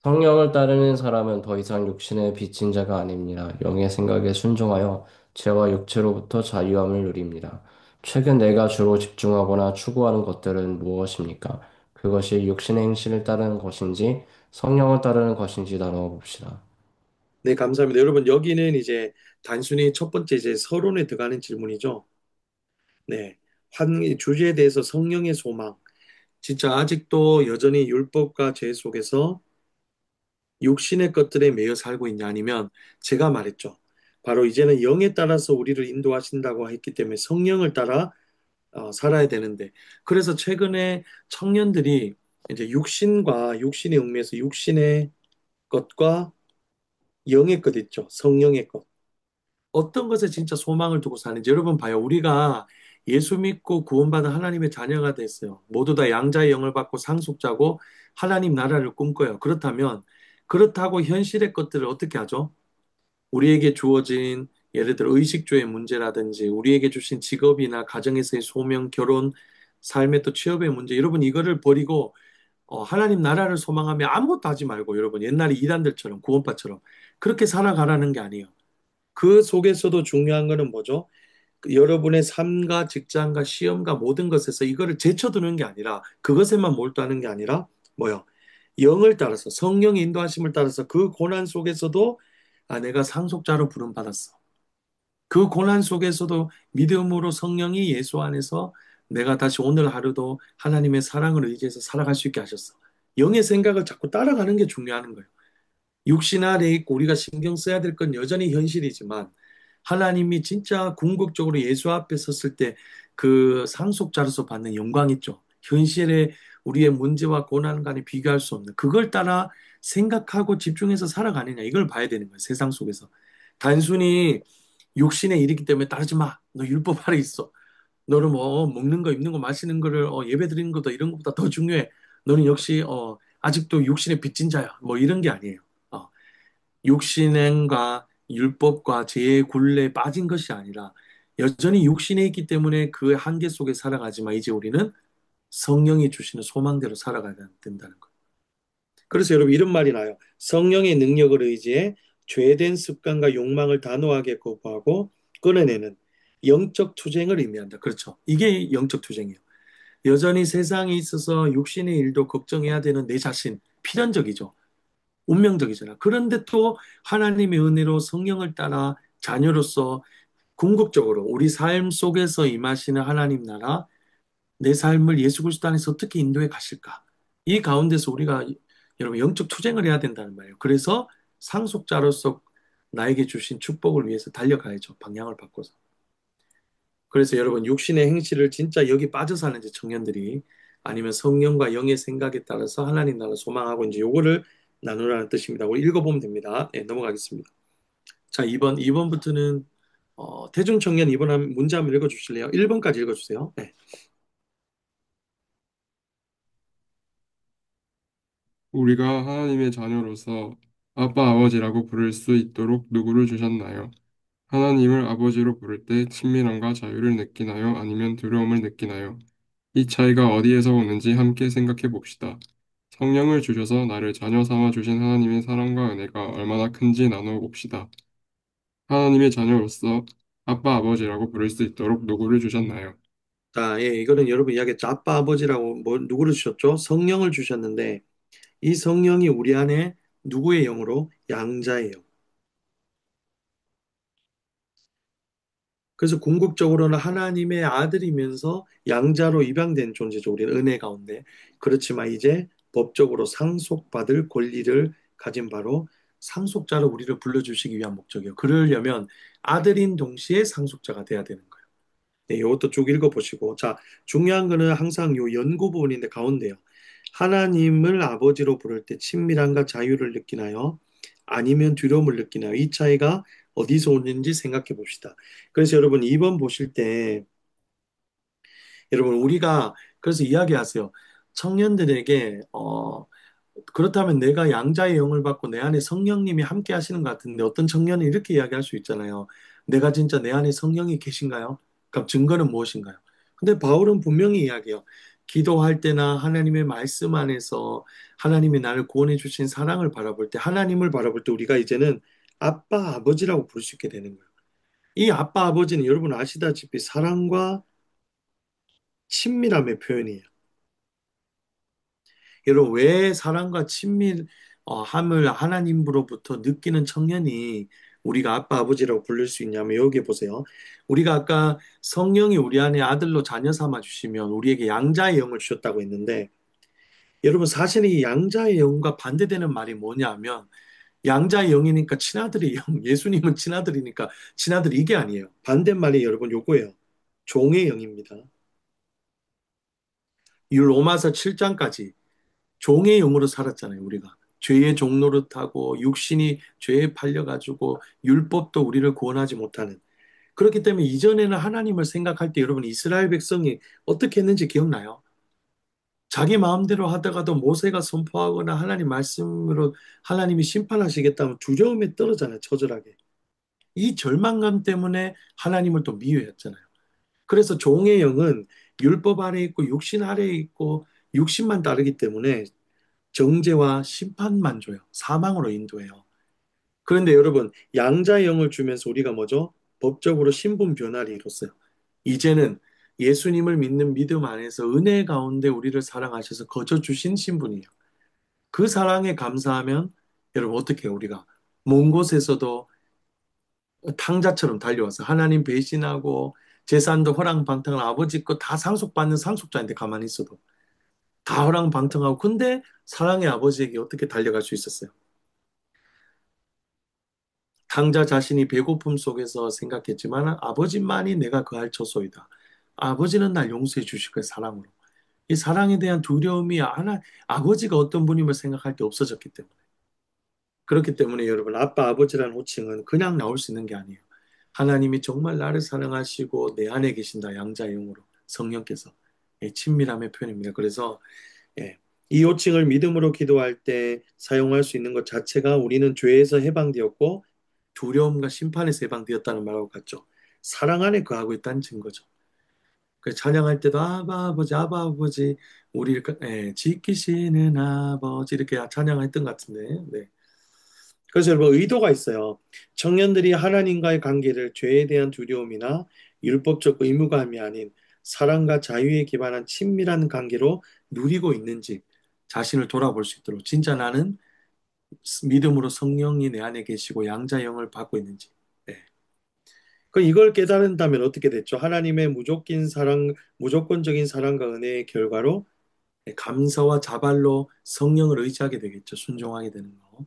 성령을 따르는 사람은 더 이상 육신에 빚진 자가 아닙니다. 영의 생각에 순종하여 죄와 육체로부터 자유함을 누립니다. 최근 내가 주로 집중하거나 추구하는 것들은 무엇입니까? 그것이 육신의 행실을 따르는 것인지 성령을 따르는 것인지 나누어 봅시다. 네, 감사합니다. 여러분, 여기는 이제 단순히 첫 번째 이제 서론에 들어가는 질문이죠. 네. 주제에 대해서 성령의 소망. 진짜 아직도 여전히 율법과 죄 속에서 육신의 것들에 매여 살고 있냐 아니면 제가 말했죠. 바로 이제는 영에 따라서 우리를 인도하신다고 했기 때문에 성령을 따라 살아야 되는데 그래서 최근에 청년들이 이제 육신과 육신의 얽매여서 육신의 것과 영의 것 있죠. 성령의 것. 어떤 것에 진짜 소망을 두고 사는지 여러분 봐요. 우리가 예수 믿고 구원받은 하나님의 자녀가 됐어요. 모두 다 양자의 영을 받고 상속자고 하나님 나라를 꿈꿔요. 그렇다고 현실의 것들을 어떻게 하죠? 우리에게 주어진 예를 들어 의식주의 문제라든지 우리에게 주신 직업이나 가정에서의 소명, 결혼, 삶의 또 취업의 문제 여러분 이거를 버리고 하나님 나라를 소망하며 아무것도 하지 말고 여러분 옛날에 이단들처럼 구원파처럼 그렇게 살아가라는 게 아니에요. 그 속에서도 중요한 거는 뭐죠? 여러분의 삶과 직장과 시험과 모든 것에서 이거를 제쳐두는 게 아니라 그것에만 몰두하는 게 아니라 뭐요? 영을 따라서 성령의 인도하심을 따라서 그 고난 속에서도 내가 상속자로 부름받았어. 그 고난 속에서도 믿음으로 성령이 예수 안에서 내가 다시 오늘 하루도 하나님의 사랑을 의지해서 살아갈 수 있게 하셨어. 영의 생각을 자꾸 따라가는 게 중요한 거예요. 육신 아래 있고 우리가 신경 써야 될 건 여전히 현실이지만 하나님이 진짜 궁극적으로 예수 앞에 섰을 때 그 상속자로서 받는 영광 있죠. 현실에 우리의 문제와 고난간에 비교할 수 없는 그걸 따라 생각하고 집중해서 살아가느냐 이걸 봐야 되는 거예요. 세상 속에서. 단순히 육신의 일이기 때문에 따르지 마. 너 율법 아래 있어. 너는 뭐 먹는 거, 입는 거, 마시는 거를 예배 드리는 것도 이런 것보다 더 중요해. 너는 역시 아직도 육신의 빚진 자야. 뭐 이런 게 아니에요. 어, 육신행과 율법과 죄의 굴레에 빠진 것이 아니라 여전히 육신에 있기 때문에 그 한계 속에 살아가지만 이제 우리는 성령이 주시는 소망대로 살아가야 된다는 거예요. 그래서 여러분 이런 말이 나요. 성령의 능력을 의지해 죄된 습관과 욕망을 단호하게 거부하고 끊어내는 영적 투쟁을 의미한다. 그렇죠. 이게 영적 투쟁이에요. 여전히 세상에 있어서 육신의 일도 걱정해야 되는 내 자신, 필연적이죠. 운명적이잖아. 그런데 또 하나님의 은혜로 성령을 따라 자녀로서 궁극적으로 우리 삶 속에서 임하시는 하나님 나라, 내 삶을 예수 그리스도 안에서 어떻게 인도해 가실까? 이 가운데서 우리가 여러분 영적 투쟁을 해야 된다는 말이에요. 그래서 상속자로서 나에게 주신 축복을 위해서 달려가야죠. 방향을 바꿔서. 그래서 여러분 육신의 행실을 진짜 여기 빠져 사는지 청년들이 아니면 성령과 영의 생각에 따라서 하나님 나라 소망하고 이제 요거를 나누라는 뜻입니다. 우리 읽어보면 됩니다. 네, 넘어가겠습니다. 자, 2번부터는 대중청년 이번 문제 한번 읽어주실래요? 1번까지 읽어주세요. 네. 우리가 하나님의 자녀로서 아빠 아버지라고 부를 수 있도록 누구를 주셨나요? 하나님을 아버지로 부를 때 친밀함과 자유를 느끼나요? 아니면 두려움을 느끼나요? 이 차이가 어디에서 오는지 함께 생각해 봅시다. 성령을 주셔서 나를 자녀 삼아 주신 하나님의 사랑과 은혜가 얼마나 큰지 나누어 봅시다. 하나님의 자녀로서 아빠 아버지라고 부를 수 있도록 누구를 주셨나요? 자, 예, 이거는 여러분 이야기했죠. 아빠, 아버지라고 누구를 주셨죠? 성령을 주셨는데 이 성령이 우리 안에 누구의 영으로? 양자예요. 그래서 궁극적으로는 하나님의 아들이면서 양자로 입양된 존재죠. 우리는 은혜 가운데. 그렇지만 이제 법적으로 상속받을 권리를 가진 바로 상속자로 우리를 불러주시기 위한 목적이에요. 그러려면 아들인 동시에 상속자가 돼야 되는 거예요. 네, 이것도 쭉 읽어보시고. 자, 중요한 거는 항상 요 연구 부분인데 가운데요. 하나님을 아버지로 부를 때 친밀함과 자유를 느끼나요? 아니면 두려움을 느끼나요? 이 차이가 어디서 오는지 생각해 봅시다. 그래서 여러분 2번 보실 때 여러분 우리가 그래서 이야기하세요. 청년들에게 그렇다면 내가 양자의 영을 받고 내 안에 성령님이 함께 하시는 것 같은데 어떤 청년은 이렇게 이야기할 수 있잖아요. 내가 진짜 내 안에 성령이 계신가요? 그럼 증거는 무엇인가요? 근데 바울은 분명히 이야기해요. 기도할 때나 하나님의 말씀 안에서 하나님이 나를 구원해 주신 사랑을 바라볼 때 하나님을 바라볼 때 우리가 이제는 아빠, 아버지라고 부를 수 있게 되는 거예요. 이 아빠, 아버지는 여러분 아시다시피 사랑과 친밀함의 표현이에요. 여러분, 왜 사랑과 친밀함을 하나님으로부터 느끼는 청년이 우리가 아빠, 아버지라고 부를 수 있냐면 여기 보세요. 우리가 아까 성령이 우리 안에 아들로 자녀 삼아 주시면 우리에게 양자의 영을 주셨다고 했는데 여러분 사실 이 양자의 영과 반대되는 말이 뭐냐면 양자의 영이니까 친아들의 영, 예수님은 친아들이니까 친아들이 이게 아니에요. 반대말이 여러분 요거예요. 종의 영입니다. 이 로마서 7장까지 종의 영으로 살았잖아요, 우리가. 죄의 종노릇하고 육신이 죄에 팔려가지고 율법도 우리를 구원하지 못하는. 그렇기 때문에 이전에는 하나님을 생각할 때 여러분 이스라엘 백성이 어떻게 했는지 기억나요? 자기 마음대로 하다가도 모세가 선포하거나 하나님 말씀으로 하나님이 심판하시겠다면 두려움에 떨어잖아요, 처절하게. 이 절망감 때문에 하나님을 또 미워했잖아요. 그래서 종의 영은 율법 아래에 있고 육신 아래에 있고 육신만 따르기 때문에 정죄와 심판만 줘요. 사망으로 인도해요. 그런데 여러분, 양자의 영을 주면서 우리가 뭐죠? 법적으로 신분 변화를 이뤘어요. 이제는 예수님을 믿는 믿음 안에서 은혜 가운데 우리를 사랑하셔서 거저 주신 신분이에요. 그 사랑에 감사하면 여러분 어떻게 해요, 우리가? 먼 곳에서도 탕자처럼 달려와서 하나님 배신하고 재산도 허랑방탕한 아버지 거 다 상속받는 상속자인데 가만히 있어도 다 허랑방탕하고 근데 사랑의 아버지에게 어떻게 달려갈 수 있었어요? 탕자 자신이 배고픔 속에서 생각했지만 아버지만이 내가 그할 처소이다. 아버지는 날 용서해 주실 거예요, 사랑으로. 이 사랑에 대한 두려움이 아버지가 어떤 분임을 생각할 때 없어졌기 때문에. 그렇기 때문에 여러분, 아빠, 아버지라는 호칭은 그냥 나올 수 있는 게 아니에요. 하나님이 정말 나를 사랑하시고 내 안에 계신다, 양자의 영으로. 성령께서. 예, 친밀함의 표현입니다. 그래서 예, 이 호칭을 믿음으로 기도할 때 사용할 수 있는 것 자체가 우리는 죄에서 해방되었고 두려움과 심판에서 해방되었다는 말하고 같죠. 사랑 안에 거하고 있다는 증거죠. 그 찬양할 때도 아바 아버지 우리를 지키시는 아버지 이렇게 찬양했던 것 같은데. 네. 그래서 여러분 의도가 있어요. 청년들이 하나님과의 관계를 죄에 대한 두려움이나 율법적 의무감이 아닌 사랑과 자유에 기반한 친밀한 관계로 누리고 있는지 자신을 돌아볼 수 있도록 진짜 나는 믿음으로 성령이 내 안에 계시고 양자 영을 받고 있는지. 네. 그 이걸 깨달은다면 어떻게 됐죠? 하나님의 무조건적인 사랑과 은혜의 결과로 감사와 자발로 성령을 의지하게 되겠죠. 순종하게 되는 거.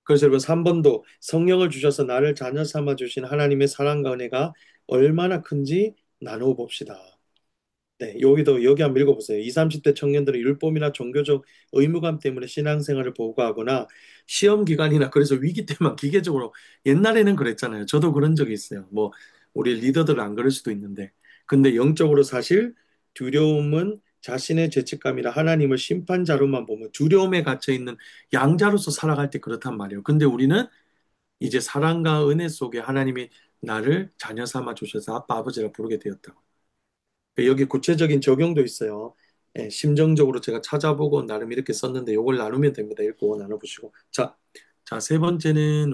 그래서 여러분 3번도 성령을 주셔서 나를 자녀 삼아 주신 하나님의 사랑과 은혜가 얼마나 큰지 나누어 봅시다. 네, 여기 한번 읽어보세요. 20, 30대 청년들은 율법이나 종교적 의무감 때문에 신앙생활을 보고하거나 시험 기간이나 그래서 위기 때만 기계적으로 옛날에는 그랬잖아요. 저도 그런 적이 있어요. 뭐 우리 리더들은 안 그럴 수도 있는데 근데 영적으로 사실 두려움은 자신의 죄책감이나 하나님을 심판자로만 보면 두려움에 갇혀 있는 양자로서 살아갈 때 그렇단 말이에요. 근데 우리는 이제 사랑과 은혜 속에 하나님이 나를 자녀 삼아 주셔서 아빠 아버지라 부르게 되었다. 여기 구체적인 적용도 있어요. 예, 심정적으로 제가 찾아보고 나름 이렇게 썼는데 이걸 나누면 됩니다. 읽고 나눠보시고. 자, 세 번째는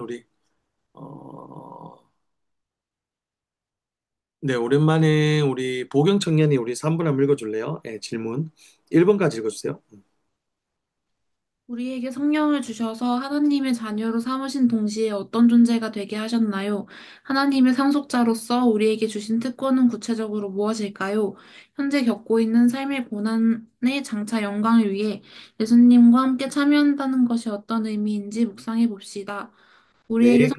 어, 네, 오랜만에 우리 보경 청년이 우리 3분 한번 읽어줄래요? 예, 질문. 1번까지 읽어주세요. 우리에게 성령을 주셔서 하나님의 자녀로 삼으신 동시에 어떤 존재가 되게 하셨나요? 하나님의 상속자로서 우리에게 주신 특권은 구체적으로 무엇일까요? 현재 겪고 있는 삶의 고난의 장차 영광을 위해 예수님과 함께 참여한다는 것이 어떤 의미인지 묵상해 봅시다. 우리에게 네,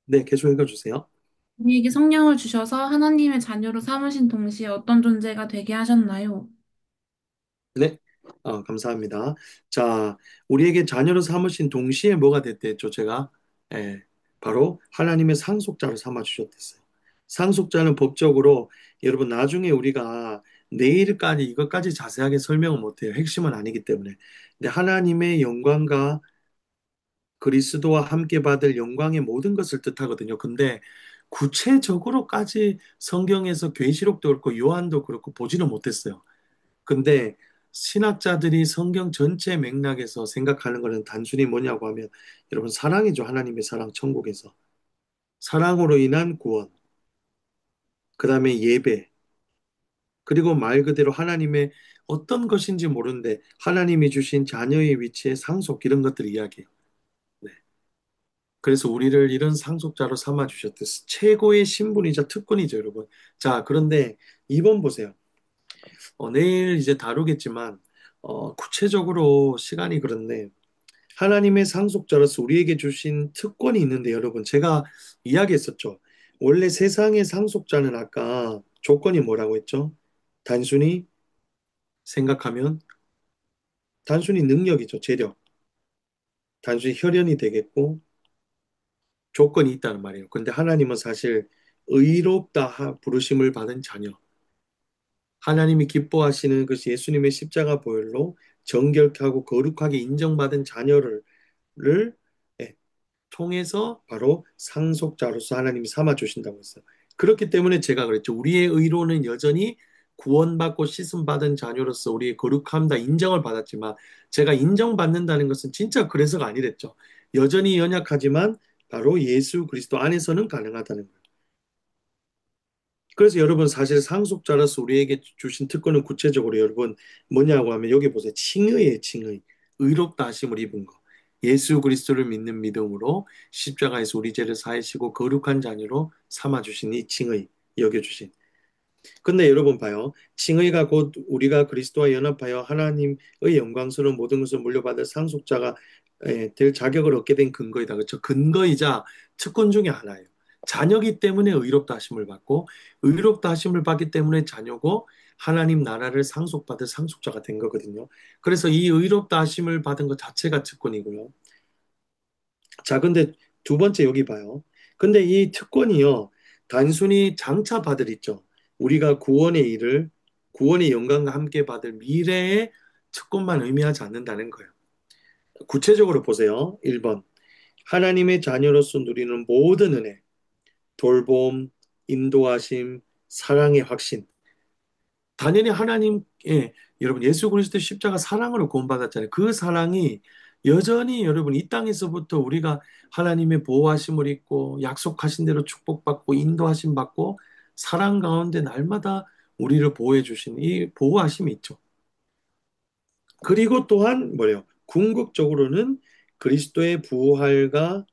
네, 계속 읽어주세요. 우리에게 성령을 주셔서 하나님의 자녀로 삼으신 동시에 어떤 존재가 되게 하셨나요? 네, 감사합니다. 자, 우리에게 자녀로 삼으신 동시에 뭐가 됐댔죠, 제가? 예, 바로 하나님의 상속자로 삼아 주셨댔어요. 상속자는 법적으로 여러분 나중에 우리가 내일까지 이것까지 자세하게 설명을 못해요. 핵심은 아니기 때문에. 근데 하나님의 영광과 그리스도와 함께 받을 영광의 모든 것을 뜻하거든요. 근데 구체적으로까지 성경에서 계시록도 그렇고 요한도 그렇고 보지는 못했어요. 근데 신학자들이 성경 전체 맥락에서 생각하는 거는 단순히 뭐냐고 하면 여러분 사랑이죠. 하나님의 사랑 천국에서. 사랑으로 인한 구원, 그다음에 예배, 그리고 말 그대로 하나님의 어떤 것인지 모르는데 하나님이 주신 자녀의 위치의 상속 이런 것들 이야기해요. 네. 그래서 우리를 이런 상속자로 삼아 주셨듯이 최고의 신분이자 특권이죠, 여러분. 자, 그런데 2번 보세요. 내일 이제 다루겠지만 구체적으로 시간이 그런데 하나님의 상속자로서 우리에게 주신 특권이 있는데 여러분 제가 이야기했었죠. 원래 세상의 상속자는 아까 조건이 뭐라고 했죠? 단순히 생각하면 단순히 능력이죠. 재력. 단순히 혈연이 되겠고 조건이 있다는 말이에요. 근데 하나님은 사실 의롭다 부르심을 받은 자녀. 하나님이 기뻐하시는 것이 예수님의 십자가 보혈로 정결케 하고 거룩하게 인정받은 자녀를 예, 통해서 바로 상속자로서 하나님이 삼아 주신다고 했어요. 그렇기 때문에 제가 그랬죠. 우리의 의로는 여전히 구원받고 씻음받은 자녀로서 우리의 거룩함 다 인정을 받았지만 제가 인정받는다는 것은 진짜 그래서가 아니랬죠. 여전히 연약하지만 바로 예수 그리스도 안에서는 가능하다는 거예요. 그래서 여러분 사실 상속자로서 우리에게 주신 특권은 구체적으로 여러분 뭐냐고 하면 여기 보세요. 칭의예요, 칭의. 의롭다 하심을 입은 거. 예수 그리스도를 믿는 믿음으로 십자가에서 우리 죄를 사하시고 거룩한 자녀로 삼아 주신 이 칭의 여겨 주신. 근데 여러분 봐요. 칭의가 곧 우리가 그리스도와 연합하여 하나님의 영광스러운 모든 것을 물려받을 상속자가 될 자격을 얻게 된 근거이다. 그렇죠? 근거이자 특권 중에 하나예요. 자녀기 때문에 의롭다 하심을 받고 의롭다 하심을 받기 때문에 자녀고 하나님 나라를 상속받을 상속자가 된 거거든요. 그래서 이 의롭다 하심을 받은 것 자체가 특권이고요. 자, 근데 두 번째 여기 봐요. 근데 이 특권이요, 단순히 장차 받을 있죠. 우리가 구원의 일을, 구원의 영광과 함께 받을 미래의 특권만 의미하지 않는다는 거예요. 구체적으로 보세요. 1번. 하나님의 자녀로서 누리는 모든 은혜, 돌봄, 인도하심, 사랑의 확신. 당연히 하나님의 여러분 예수 그리스도 십자가 사랑으로 구원받았잖아요. 그 사랑이 여전히 여러분 이 땅에서부터 우리가 하나님의 보호하심을 입고 약속하신 대로 축복받고 인도하심 받고 사랑 가운데 날마다 우리를 보호해 주신 이 보호하심이 있죠. 그리고 또한 뭐래요? 궁극적으로는 그리스도의 부활과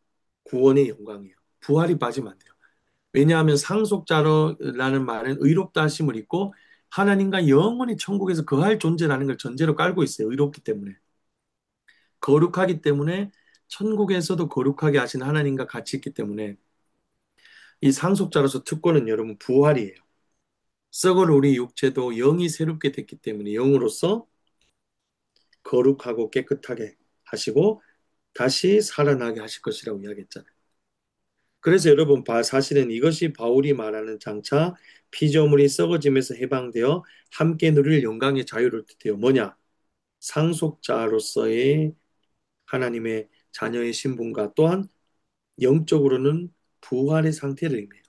구원의 영광이에요. 부활이 빠지면 안 돼요. 왜냐하면 상속자라는 말은 의롭다 하심을 입고 하나님과 영원히 천국에서 거할 존재라는 걸 전제로 깔고 있어요. 의롭기 때문에. 거룩하기 때문에 천국에서도 거룩하게 하신 하나님과 같이 있기 때문에 이 상속자로서 특권은 여러분 부활이에요. 썩을 우리 육체도 영이 새롭게 됐기 때문에 영으로서 거룩하고 깨끗하게 하시고 다시 살아나게 하실 것이라고 이야기했잖아요. 그래서 여러분, 사실은 이것이 바울이 말하는 장차 피조물이 썩어짐에서 해방되어 함께 누릴 영광의 자유를 뜻해요. 뭐냐? 상속자로서의 하나님의 자녀의 신분과 또한 영적으로는 부활의 상태를 의미해요.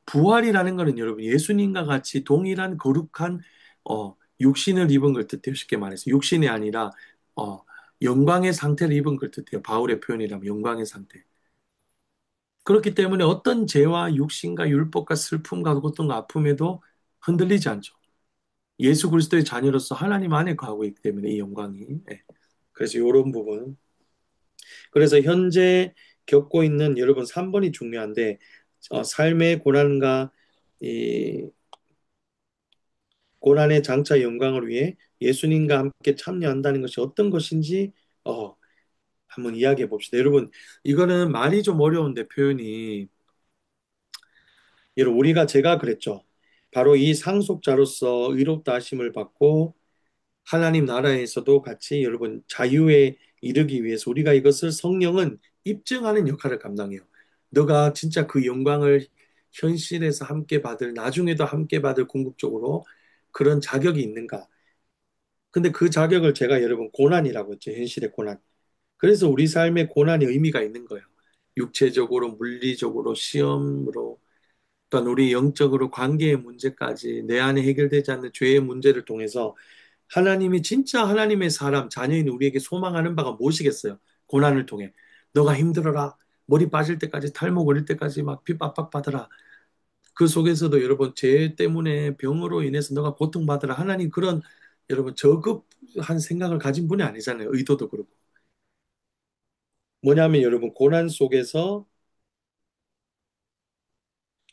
부활이라는 것은 여러분 예수님과 같이 동일한 거룩한 육신을 입은 걸 뜻해요. 쉽게 말해서 육신이 아니라 어, 영광의 상태를 입은 걸 뜻해요. 바울의 표현이라면 영광의 상태. 그렇기 때문에 어떤 죄와 육신과 율법과 슬픔과 고통과 아픔에도 흔들리지 않죠. 예수 그리스도의 자녀로서 하나님 안에 거하고 있기 때문에 이 영광이. 예. 그래서 이런 부분. 그래서 현재 겪고 있는 여러분 3번이 중요한데 삶의 고난과 이 고난의 장차 영광을 위해 예수님과 함께 참여한다는 것이 어떤 것인지 한번 이야기해 봅시다. 여러분, 이거는 말이 좀 어려운데 표현이 여러분 우리가 제가 그랬죠. 바로 이 상속자로서 의롭다 하심을 받고 하나님 나라에서도 같이 여러분 자유에 이르기 위해서 우리가 이것을 성령은 입증하는 역할을 감당해요. 너가 진짜 그 영광을 현실에서 함께 받을, 나중에도 함께 받을 궁극적으로 그런 자격이 있는가? 근데 그 자격을 제가 여러분 고난이라고 했죠. 현실의 고난. 그래서 우리 삶의 고난이 의미가 있는 거예요. 육체적으로, 물리적으로, 시험으로, 또한 우리 영적으로 관계의 문제까지 내 안에 해결되지 않는 죄의 문제를 통해서 하나님이 진짜 하나님의 사람, 자녀인 우리에게 소망하는 바가 무엇이겠어요? 고난을 통해. 너가 힘들어라. 머리 빠질 때까지, 탈모 걸릴 때까지 막 핍박 받으라. 그 속에서도 여러분, 죄 때문에 병으로 인해서 너가 고통받으라. 하나님 그런 여러분, 저급한 생각을 가진 분이 아니잖아요. 의도도 그렇고. 뭐냐면 여러분, 고난 속에서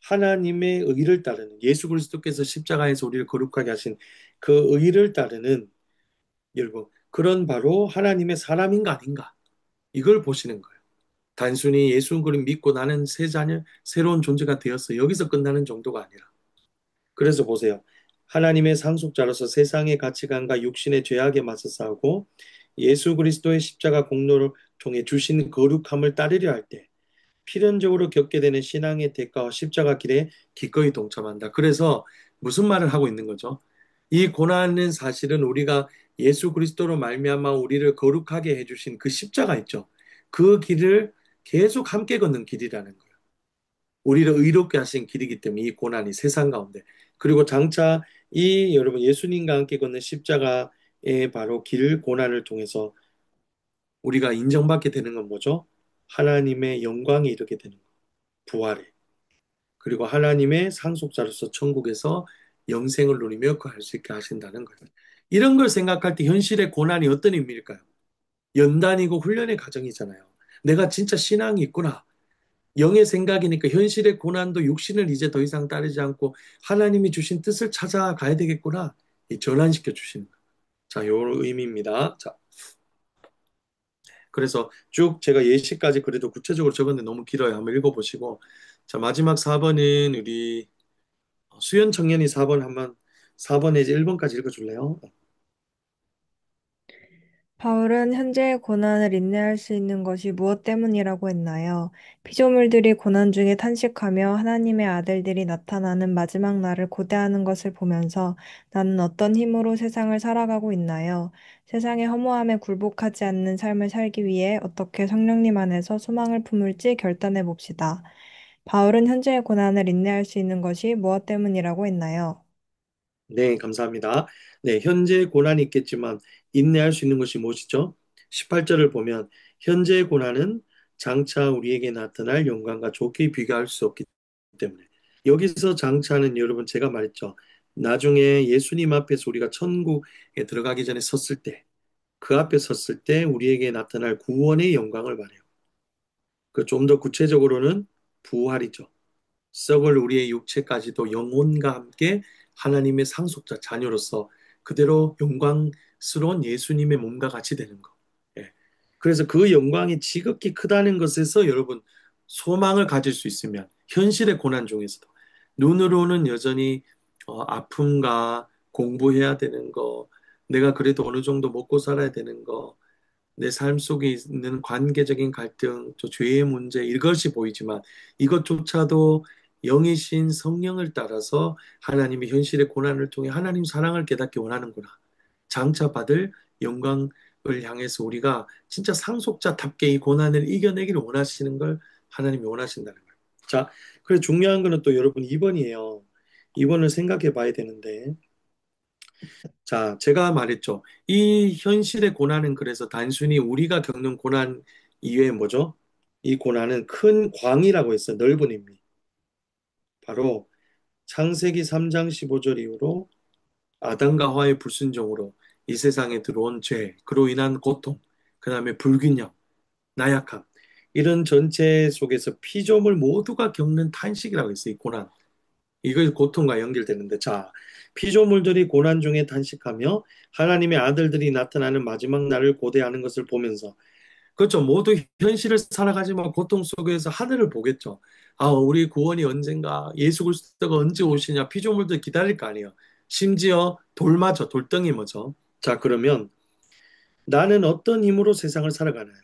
하나님의 의를 따르는 예수 그리스도께서 십자가에서 우리를 거룩하게 하신 그 의를 따르는 여러분, 그런 바로 하나님의 사람인가 아닌가? 이걸 보시는 거예요. 단순히 예수 그림 믿고 나는 새 자녀, 새로운 존재가 되었어. 여기서 끝나는 정도가 아니라. 그래서 보세요. 하나님의 상속자로서 세상의 가치관과 육신의 죄악에 맞서 싸우고 예수 그리스도의 십자가 공로를 통해 주신 거룩함을 따르려 할 때 필연적으로 겪게 되는 신앙의 대가와 십자가 길에 기꺼이 동참한다. 그래서 무슨 말을 하고 있는 거죠? 이 고난은 사실은 우리가 예수 그리스도로 말미암아 우리를 거룩하게 해주신 그 십자가 있죠. 그 길을 계속 함께 걷는 길이라는 거예요. 우리를 의롭게 하신 길이기 때문에 이 고난이 세상 가운데. 그리고 장차 이 여러분 예수님과 함께 걷는 십자가의 바로 길 고난을 통해서 우리가 인정받게 되는 건 뭐죠? 하나님의 영광에 이르게 되는 거예요. 부활에. 그리고 하나님의 상속자로서 천국에서 영생을 누리며 그 할 수 있게 하신다는 거예요. 이런 걸 생각할 때 현실의 고난이 어떤 의미일까요? 연단이고 훈련의 과정이잖아요. 내가 진짜 신앙이 있구나. 영의 생각이니까 현실의 고난도 육신을 이제 더 이상 따르지 않고 하나님이 주신 뜻을 찾아가야 되겠구나. 이 전환시켜 주시는 거예요. 자, 요 의미입니다. 자, 그래서 쭉 제가 예시까지 그래도 구체적으로 적었는데 너무 길어요. 한번 읽어보시고. 자, 마지막 4번은 우리 수연 청년이 4번 한번 4번 내지 1번까지 읽어줄래요? 바울은 현재의 고난을 인내할 수 있는 것이 무엇 때문이라고 했나요? 피조물들이 고난 중에 탄식하며 하나님의 아들들이 나타나는 마지막 날을 고대하는 것을 보면서 나는 어떤 힘으로 세상을 살아가고 있나요? 세상의 허무함에 굴복하지 않는 삶을 살기 위해 어떻게 성령님 안에서 소망을 품을지 결단해 봅시다. 바울은 현재의 고난을 인내할 수 있는 것이 무엇 때문이라고 했나요? 네, 감사합니다. 네, 현재 고난이 있겠지만 인내할 수 있는 것이 무엇이죠? 18절을 보면 현재의 고난은 장차 우리에게 나타날 영광과 좋게 비교할 수 없기 때문에 여기서 장차는 여러분 제가 말했죠. 나중에 예수님 앞에서 우리가 천국에 들어가기 전에 섰을 때 그 앞에 섰을 때 우리에게 나타날 구원의 영광을 말해요. 그 좀 더 구체적으로는 부활이죠. 썩을 우리의 육체까지도 영혼과 함께 하나님의 상속자 자녀로서 그대로 영광스러운 예수님의 몸과 같이 되는 것. 예. 그래서 그 영광이 지극히 크다는 것에서 여러분 소망을 가질 수 있으면 현실의 고난 중에서도 눈으로는 여전히 아픔과 공부해야 되는 거, 내가 그래도 어느 정도 먹고 살아야 되는 거, 내 삶 속에 있는 관계적인 갈등, 저 죄의 문제, 이것이 보이지만 이것조차도 영이신 성령을 따라서 하나님이 현실의 고난을 통해 하나님 사랑을 깨닫기 원하는구나. 장차 받을 영광을 향해서 우리가 진짜 상속자답게 이 고난을 이겨내기를 원하시는 걸 하나님이 원하신다는 거예요. 자, 그래 중요한 거는 또 여러분 2번이에요. 2번을 생각해 봐야 되는데, 자, 제가 말했죠. 이 현실의 고난은 그래서 단순히 우리가 겪는 고난 이외에 뭐죠? 이 고난은 큰 광이라고 했어요. 넓은 의미. 바로 창세기 3장 15절 이후로 아담과 하와의 불순종으로 이 세상에 들어온 죄, 그로 인한 고통, 그 다음에 불균형, 나약함, 이런 전체 속에서 피조물 모두가 겪는 탄식이라고 했어요. 이 고난. 이걸 고통과 연결되는데, 자, 피조물들이 고난 중에 탄식하며 하나님의 아들들이 나타나는 마지막 날을 고대하는 것을 보면서, 그렇죠. 모두 현실을 살아가지만 고통 속에서 하늘을 보겠죠. 아, 우리 구원이 언젠가, 예수 그리스도가 언제 오시냐, 피조물들 기다릴 거 아니에요. 심지어 돌마저, 돌덩이 뭐죠. 자, 그러면 나는 어떤 힘으로 세상을 살아가나요?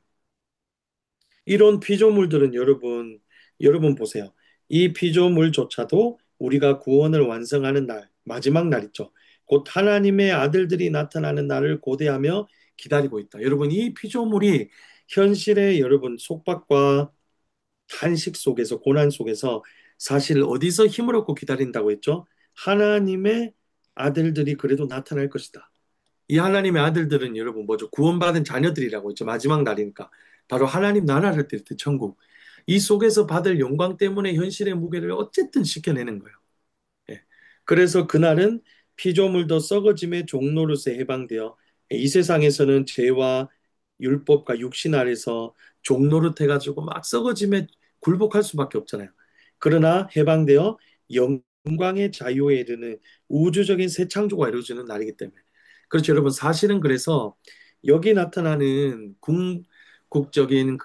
이런 피조물들은 여러분 보세요. 이 피조물조차도 우리가 구원을 완성하는 날, 마지막 날 있죠. 곧 하나님의 아들들이 나타나는 날을 고대하며 기다리고 있다. 여러분, 이 피조물이 현실의 여러분 속박과 탄식 속에서, 고난 속에서 사실 어디서 힘을 얻고 기다린다고 했죠? 하나님의 아들들이 그래도 나타날 것이다. 이 하나님의 아들들은 여러분 뭐죠? 구원받은 자녀들이라고 했죠. 마지막 날이니까. 바로 하나님 나라를 뜰 때 천국. 이 속에서 받을 영광 때문에 현실의 무게를 어쨌든 지켜내는 거예요. 예. 그래서 그날은 피조물도 썩어짐의 종노릇에 해방되어 이 세상에서는 죄와 율법과 육신 아래서 종노릇 해가지고 막 썩어짐에 굴복할 수밖에 없잖아요. 그러나 해방되어 영광의 자유에 이르는 우주적인 새 창조가 이루어지는 날이기 때문에. 그렇죠, 여러분. 사실은 그래서 여기 나타나는 궁극적인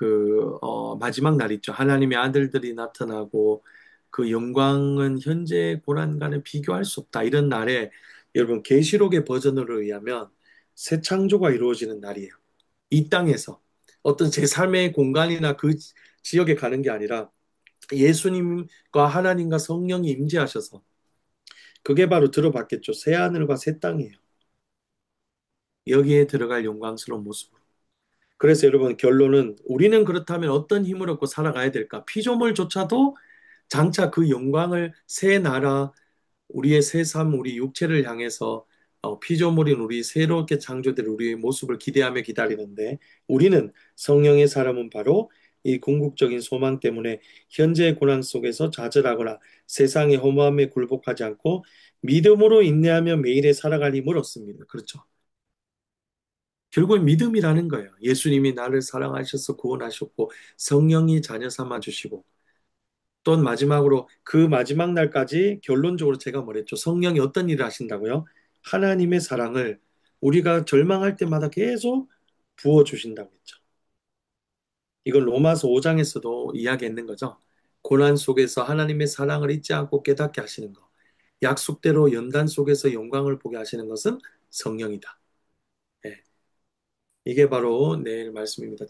마지막 날 있죠. 하나님의 아들들이 나타나고 그 영광은 현재 고난과는 비교할 수 없다. 이런 날에 여러분 계시록의 버전으로 의하면 새 창조가 이루어지는 날이에요. 이 땅에서 어떤 제 삶의 공간이나 그 지역에 가는 게 아니라 예수님과 하나님과 성령이 임재하셔서 그게 바로 들어봤겠죠. 새 하늘과 새 땅이에요. 여기에 들어갈 영광스러운 모습으로. 그래서 여러분 결론은 우리는 그렇다면 어떤 힘을 얻고 살아가야 될까? 피조물조차도 장차 그 영광을 새 나라, 우리의 새 삶, 우리 육체를 향해서 피조물인 우리 새롭게 창조될 우리의 모습을 기대하며 기다리는데 우리는 성령의 사람은 바로 이 궁극적인 소망 때문에 현재의 고난 속에서 좌절하거나 세상의 허무함에 굴복하지 않고 믿음으로 인내하며 매일에 살아갈 힘을 얻습니다. 그렇죠. 결국은 믿음이라는 거예요. 예수님이 나를 사랑하셔서 구원하셨고 성령이 자녀 삼아 주시고 또 마지막으로 그 마지막 날까지 결론적으로 제가 뭐랬죠? 성령이 어떤 일을 하신다고요? 하나님의 사랑을 우리가 절망할 때마다 계속 부어주신다고 했죠. 이건 로마서 5장에서도 이야기했는 거죠. 고난 속에서 하나님의 사랑을 잊지 않고 깨닫게 하시는 것. 약속대로 연단 속에서 영광을 보게 하시는 것은 성령이다. 예, 이게 바로 내일 말씀입니다.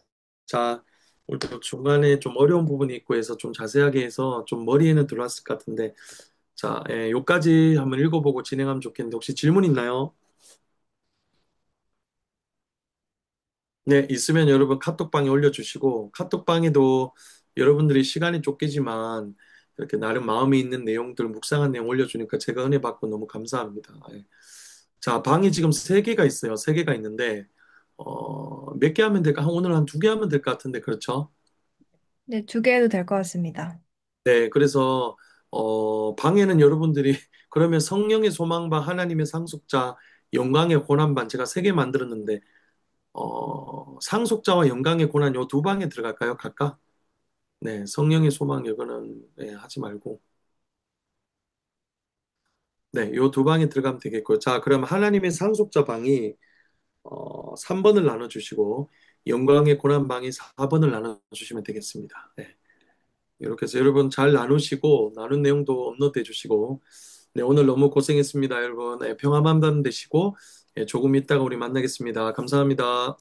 자, 오늘 또 중간에 좀 어려운 부분이 있고 해서 좀 자세하게 해서 좀 머리에는 들어왔을 것 같은데 자, 요까지 한번 읽어보고 진행하면 좋겠는데 혹시 질문 있나요? 네, 있으면 여러분 카톡방에 올려주시고 카톡방에도 여러분들이 시간이 쫓기지만 이렇게 나름 마음에 있는 내용들 묵상한 내용 올려주니까 제가 은혜 받고 너무 감사합니다. 예. 자, 방이 지금 세 개가 있어요. 세 개가 있는데 몇 개 하면 될까? 오늘 한 두 개 하면 될 것 같은데 그렇죠? 네, 두 개 해도 될 것 같습니다. 네, 그래서 방에는 여러분들이 그러면 성령의 소망반 하나님의 상속자 영광의 고난반 제가 세 개 만들었는데 상속자와 영광의 고난 요 두 방에 들어갈까요? 각각? 네, 성령의 소망 이거는 네, 하지 말고 네, 요 두 방에 들어가면 되겠고요. 자, 그럼 하나님의 상속자 방이 3번을 나눠주시고 영광의 고난 방이 4번을 나눠주시면 되겠습니다. 네. 이렇게 해서 여러분 잘 나누시고, 나눈 내용도 업로드해 주시고, 네, 오늘 너무 고생했습니다, 여러분. 네, 평안한 밤 되시고, 예, 조금 있다가 우리 만나겠습니다. 감사합니다.